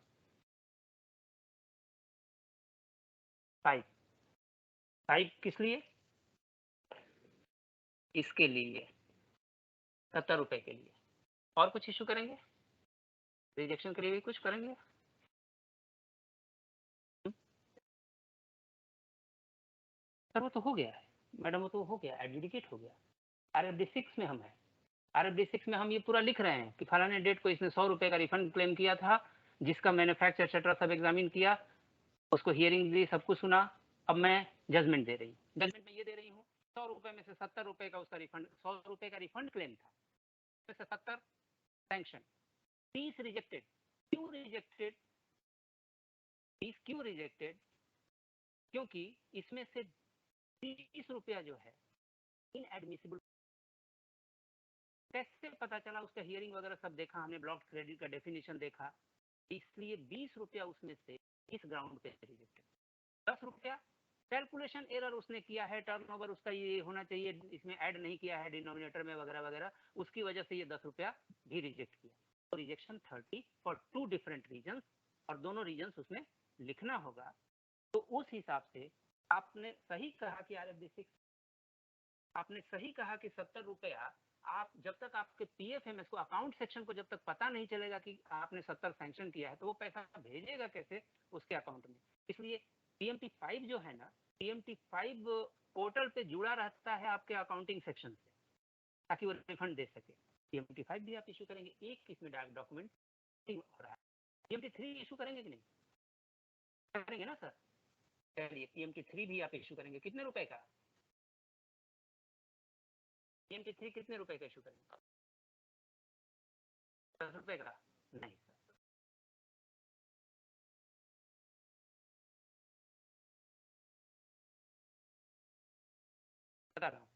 5 किस लिए? इसके लिए 70 रुपए के लिए। और कुछ इशू करेंगे? रिजेक्शन के लिए भी कुछ करेंगे? सर वो तो हो गया है मैडम, वो तो हो गया, एडजुडिकेट हो गया। RFD6 में हम है, RFD6 में हम ये पूरा लिख रहे हैं कि फलाने डेट को इसने 100 रुपए का रिफंड क्लेम किया था, जिसका मैन्युफैक्चर एक्सेट्रा सब एग्जामिन किया, उसको हियरिंग दी, सब कुछ सुना। अब मैं जजमेंट दे रही हूँ, जजमेंट में ये दे रही हूँ 100 रुपए में से 70 रुपए का उसका रिफंड, 100 रुपए का रिफंड क्लेम था, उसमें से 70 सैंक्शन, 30 रिजेक्टेड। क्यों रिजेक्टेड? 30 क्यों रिजेक्टेड? क्योंकि इसमें से 30 रुपया जो है इनएडमिसिबल। कैसे पता चला? उसका हियरिंग वगैरह सब देखा हमने, ब्लॉक क्रेडिट का डेफिनेशन देखा, इसलिए 20 रुपया उसमें से इस ग्राउंड पे रिजेक्टेड। 10 रुपया कैलकुलेशन एरर उसने किया है, टर्नओवर उसका ये होना चाहिए, इसमें ऐड नहीं किया है डिनोमिनेटर में वगैरह वगैरह, उसकी वजह से ये 10 रुपया भी रिजेक्ट किया। तो रिजेक्शन 30 फॉर 2 डिफरेंट रीजन, और दोनों रीजन उसमें लिखना होगा। तो उस हिसाब से आपने सही कहा कि RFD6, आपने सही कहा कि 70 रुपया, आप जब तक आपके PFMS को, अकाउंट सेक्शन को जब तक पता नहीं चलेगा कि आपने 70 सैंक्शन किया है, तो वो पैसा भेजेगा कैसे उसके अकाउंट में। इसलिए PMT5 जो है ना, PMT5 पोर्टल पे जुड़ा रहता है आपके अकाउंटिंग सेक्शन से, ताकि वो रिफंड दे सके। PMT5 भी आप इशू करेंगे, एक इसमें डॉक्यूमेंट हो रहा है। PMT3 इशू करेंगे कि नहीं? करेंगे ना सर? चलिए PMT3 भी आप इशू करेंगे। कितने रुपए का? PMT3 कितने रुपए का इशू करेंगे? 10 रुपए का? नहीं सर, बता रहा हूँ।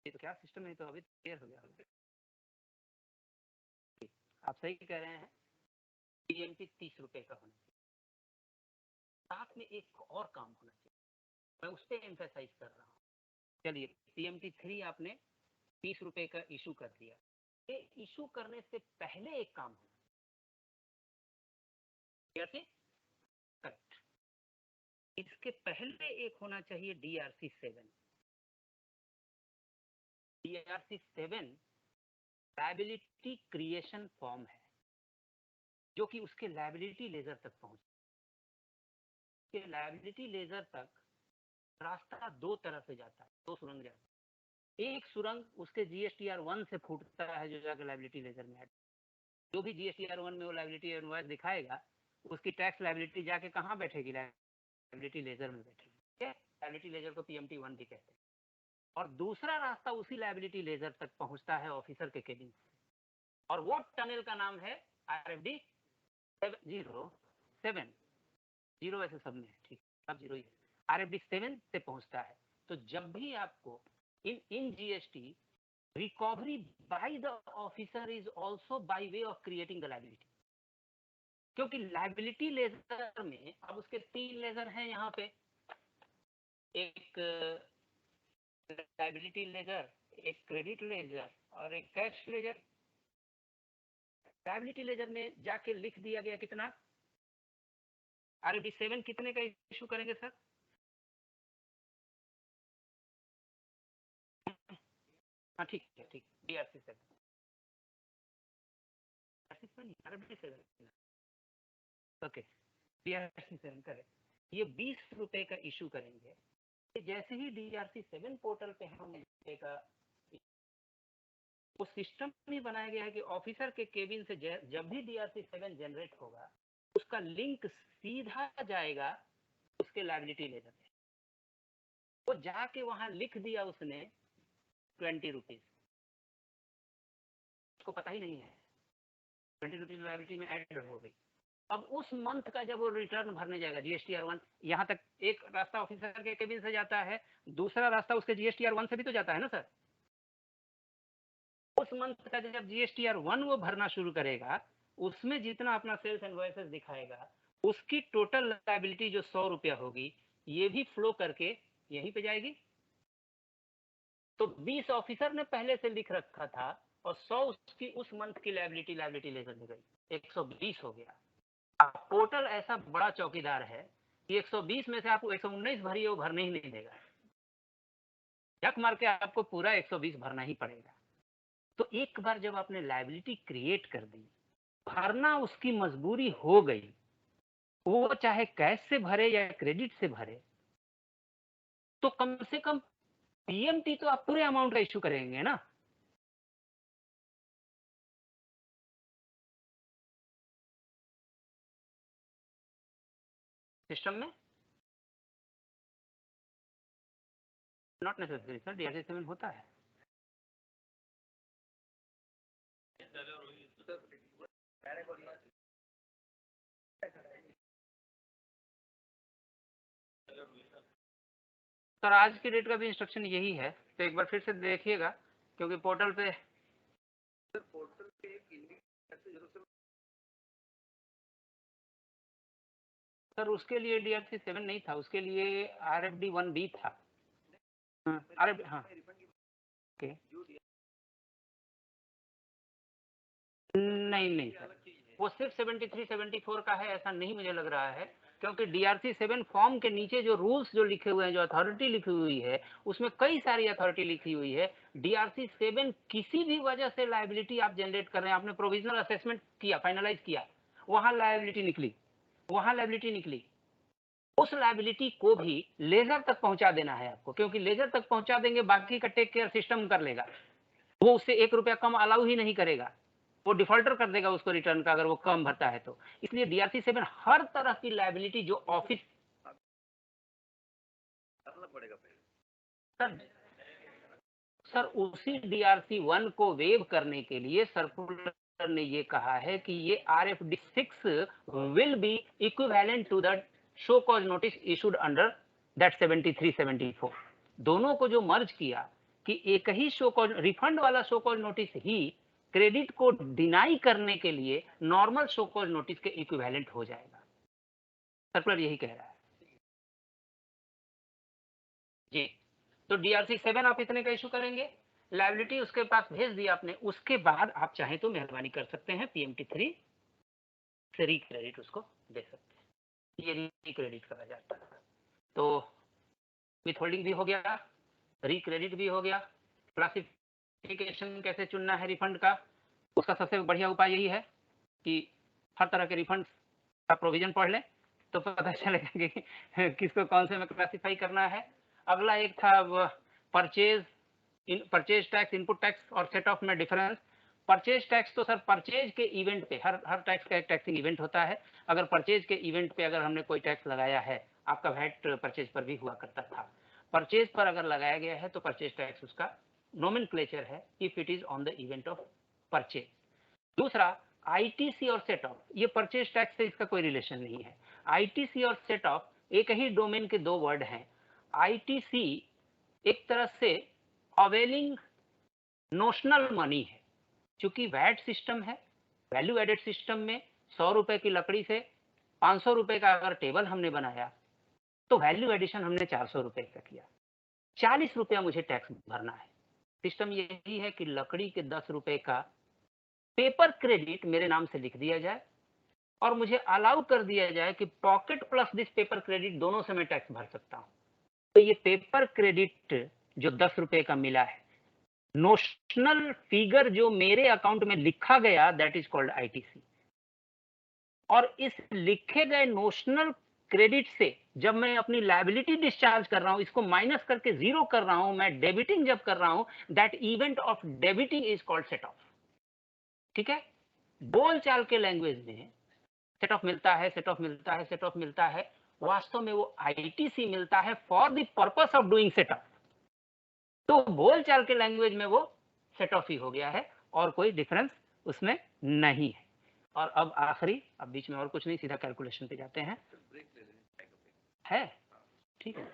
ये तो क्या सिस्टम है, तो अभी क्लियर हो गया। आप सही कह रहे हैं, PMT 30 रुपए का होना चाहिए, साथ में एक और काम होना चाहिए, मैं उस पर एम्फेसाइज कर रहा हूँ। चलिए PMT3 आपने 30 रुपए का इशू कर दिया, ये इशू करने से पहले एक काम होना चाहिए, करेक्ट। इसके पहले एक होना चाहिए DRC7। DRC7 liability creation form है, जो कि उसके लायबिलिटी लेजर तक पहुंच, के लायबिलिटी लेजर तक रास्ता 2 तरह से जाता है, 2 सुरंग जाता है। एक सुरंग उसके GSTR1 से फूटता है, जो जाकर लायबिलिटी लेजर में है। जो भी GSTR1 में वो लायबिलिटी इनवॉइस दिखाएगा, उसकी टैक्स लायबिलिटी जाके कहाँ बैठेगी? लायबिलिटी लेजर में बैठेगी। ठीक है, लायबिलिटी लेजर को PMT1 भी कहते हैं। और दूसरा रास्ता उसी लायबिलिटी लेजर तक पहुंचता है ऑफिसर के केबिन से, और वो टनल का नाम है RFD 707। जीरो वैसे सब में है, ठीक, सब जीरो ही है। RFD7 से पहुंचता है। तो जब भी आपको इन GST recovery by the officer is also by way of creating the liability, क्योंकि लायबिलिटी लेजर में अब उसके 3 लेजर हैं यहाँ पे, एक लायबिलिटी लेजर, एक क्रेडिट लेजर और एक कैश लेजर। लायबिलिटी लेजर में जाके लिख दिया गया कितना, RFD 7 कितने का इशू करेंगे सर? हाँ ठीक है, ठीक, DRC 7, RFD 7, okay, DRC 7 correct. ये 20 रुपए का इशू करेंगे। जैसे ही DRC 7 पोर्टल पे हम देगा, वो सिस्टम भी बनाया गया है कि ऑफिसर के केबिन से जब भी DRC 7 जनरेट होगा, उसका लिंक सीधा जाएगा उसके लायबिलिटी लेजर पे। वो जाके वहां लिख दिया उसने 20 रुपीज, उसको पता ही नहीं है 20 रुपीज लायबिलिटी में ऐड हो गई। अब उस मंथ का जब वो रिटर्न भरने जाएगा GSTR1, यहाँ तक एक रास्ता ऑफिसर के केबिन से जाता है, दूसरा रास्ता उसके GSTR1 से भी तो जाता है ना सर। उस मंथ का जब GSTR1 वो भरना शुरू करेगा, उसमें जितना अपना सेल्स इनवॉइसेस दिखाएगा, उसकी टोटल लायबिलिटी जो 100 रुपया होगी, ये भी फ्लो करके यहीं पे जाएगी। तो 20 ऑफिसर ने पहले से लिख रखा था और 100 उसकी उस मंथ की लायबिलिटी लेकर दी गई, 120 हो गया। पोर्टल ऐसा बड़ा चौकीदार है कि 120 में से आपको 119 भरिए, वो भरने ही नहीं देगा, जक मार के आपको पूरा 120 भरना ही पड़ेगा। तो एक बार जब आपने लायबिलिटी क्रिएट कर दी, भरना उसकी मजबूरी हो गई, वो चाहे कैश से भरे या क्रेडिट से भरे, तो कम से कम PMT तो आप पूरे अमाउंट का इश्यू करेंगे ना। सिस्टम में नॉट नेसेसरी सर, DRC 7 होता है। सर आज की डेट का भी इंस्ट्रक्शन यही है, तो एक बार फिर से देखिएगा, क्योंकि पोर्टल पे सर उसके लिए DRC 7 नहीं था, उसके लिए RFD 1B था। RFD, हाँ ओके, नहीं सर, वो सिर्फ 73 74 का है ऐसा नहीं मुझे लग रहा है, क्योंकि DRC 7 फॉर्म के नीचे जो रूल्स जो लिखे हुए हैं, जो अथॉरिटी लिखी हुई है, उसमें कई सारी अथॉरिटी लिखी हुई है। DRC 7 किसी भी वजह से लायबिलिटी आप जनरेट कर रहे हैं, आपने प्रोविजनल असेसमेंट किया, फाइनलाइज किया, वहां लायबिलिटी निकली, उस लायबिलिटी को भी लेजर तक पहुंचा देना है आपको, क्योंकि लेजर तक पहुंचा देंगे, बाकी का टेक केयर सिस्टम कर लेगा, वो उससे 1 रुपया कम अलाउ ही नहीं करेगा, वो डिफॉल्टर कर देगा उसको रिटर्न का, अगर वो कम भरता है तो। इसलिए DRC 7 हर तरह की लायबिलिटी जो ऑफिस सर सर उसी DRC 1 को वेव करने के लिए सर्कुलर ने ये कहा है कि ये RFD 6 will be equivalent to the show cause notice issued under that 73 74। दोनों को जो मर्ज किया कि एक ही शो कॉज, रिफंड वाला शो कॉज नोटिस ही क्रेडिट को डिनाई करने के लिए नॉर्मल शो कॉज नोटिस के इक्विवेलेंट हो जाएगा। सर्कुलर यही कह रहा है जी। तो DRC 7 आप इतने का इशू करेंगे, लायबिलिटी उसके पास भेज दिया आपने, उसके बाद आप चाहें तो मेहरबानी कर सकते हैं PMT 3 से रिक्रेडिट उसको दे सकते हैं, ये रिक्रेडिट करा जाता है। तो विथ होल्डिंग भी हो गया, रिक्रेडिट भी हो गया। क्लासिफिकेशन कैसे चुनना है रिफंड का, उसका सबसे बढ़िया उपाय यही है कि हर तरह के रिफंड का प्रोविजन पढ़ लें, तो पता चलेगा कि किसको कौन से में क्लासिफाई करना है। अगला एक था परचेज टैक्स, इनपुट टैक्स और सेट ऑफ में डिफरेंस। परचेज टैक्स तो सर परचेज के इवेंट पे, हर टैक्स का एक टैक्सिंग इवेंट होता है। अगर परचेज के इवेंट पे अगर हमने कोई टैक्स लगाया है, आपका वैट परचेज पर भी हुआ करता था, परचेज पर अगर लगाया गया है तो परचेज टैक्स उसका नोमेनक्लेचर है, if it is on the event of purchase. दूसरा ITC और सेट ऑफ, ये परचेज टैक्स से इसका कोई रिलेशन नहीं है। ITC और सेट ऑफ एक ही डोमेन के दो वर्ड हैं। ITC एक तरह से अवेलिंग नोशनल मनी है, क्योंकि वैट सिस्टम है, वैल्यू एडेड सिस्टम में 100 रुपए की लकड़ी से 500 रुपए का अगर टेबल हमने बनाया, तो वैल्यू एडिशन हमने 400 रुपए का किया, 40 रुपया मुझे टैक्स भरना है। सिस्टम यही है कि लकड़ी के 10 रुपए का पेपर क्रेडिट मेरे नाम से लिख दिया जाए और मुझे अलाउ कर दिया जाए कि pocket plus this paper credit दोनों से मैं टैक्स भर सकता हूं। तो ये पेपर क्रेडिट जो 10 रुपए का मिला है, नोशनल फिगर जो मेरे अकाउंट में लिखा गया, दैट इज कॉल्ड आईटीसी। और इस लिखे गए नोशनल क्रेडिट से जब मैं अपनी लायबिलिटी डिस्चार्ज कर रहा हूं, इसको माइनस करके जीरो कर रहा हूं, मैं डेबिटिंग जब कर रहा हूं, that event of debiting is called set of. ठीक है, बोलचाल के लैंग्वेज में सेट ऑफ मिलता है, सेट ऑफ मिलता है, सेट ऑफ मिलता है, वास्तव में वो आईटीसी मिलता है for the purpose of doing set of. तो बोलचाल के लैंग्वेज में वो सेट ऑफ ही हो गया है और कोई डिफरेंस उसमें नहीं है। और अब आखिरी, अब बीच में और कुछ नहीं, सीधा कैलकुलेशन पे जाते हैं। है ठीक है।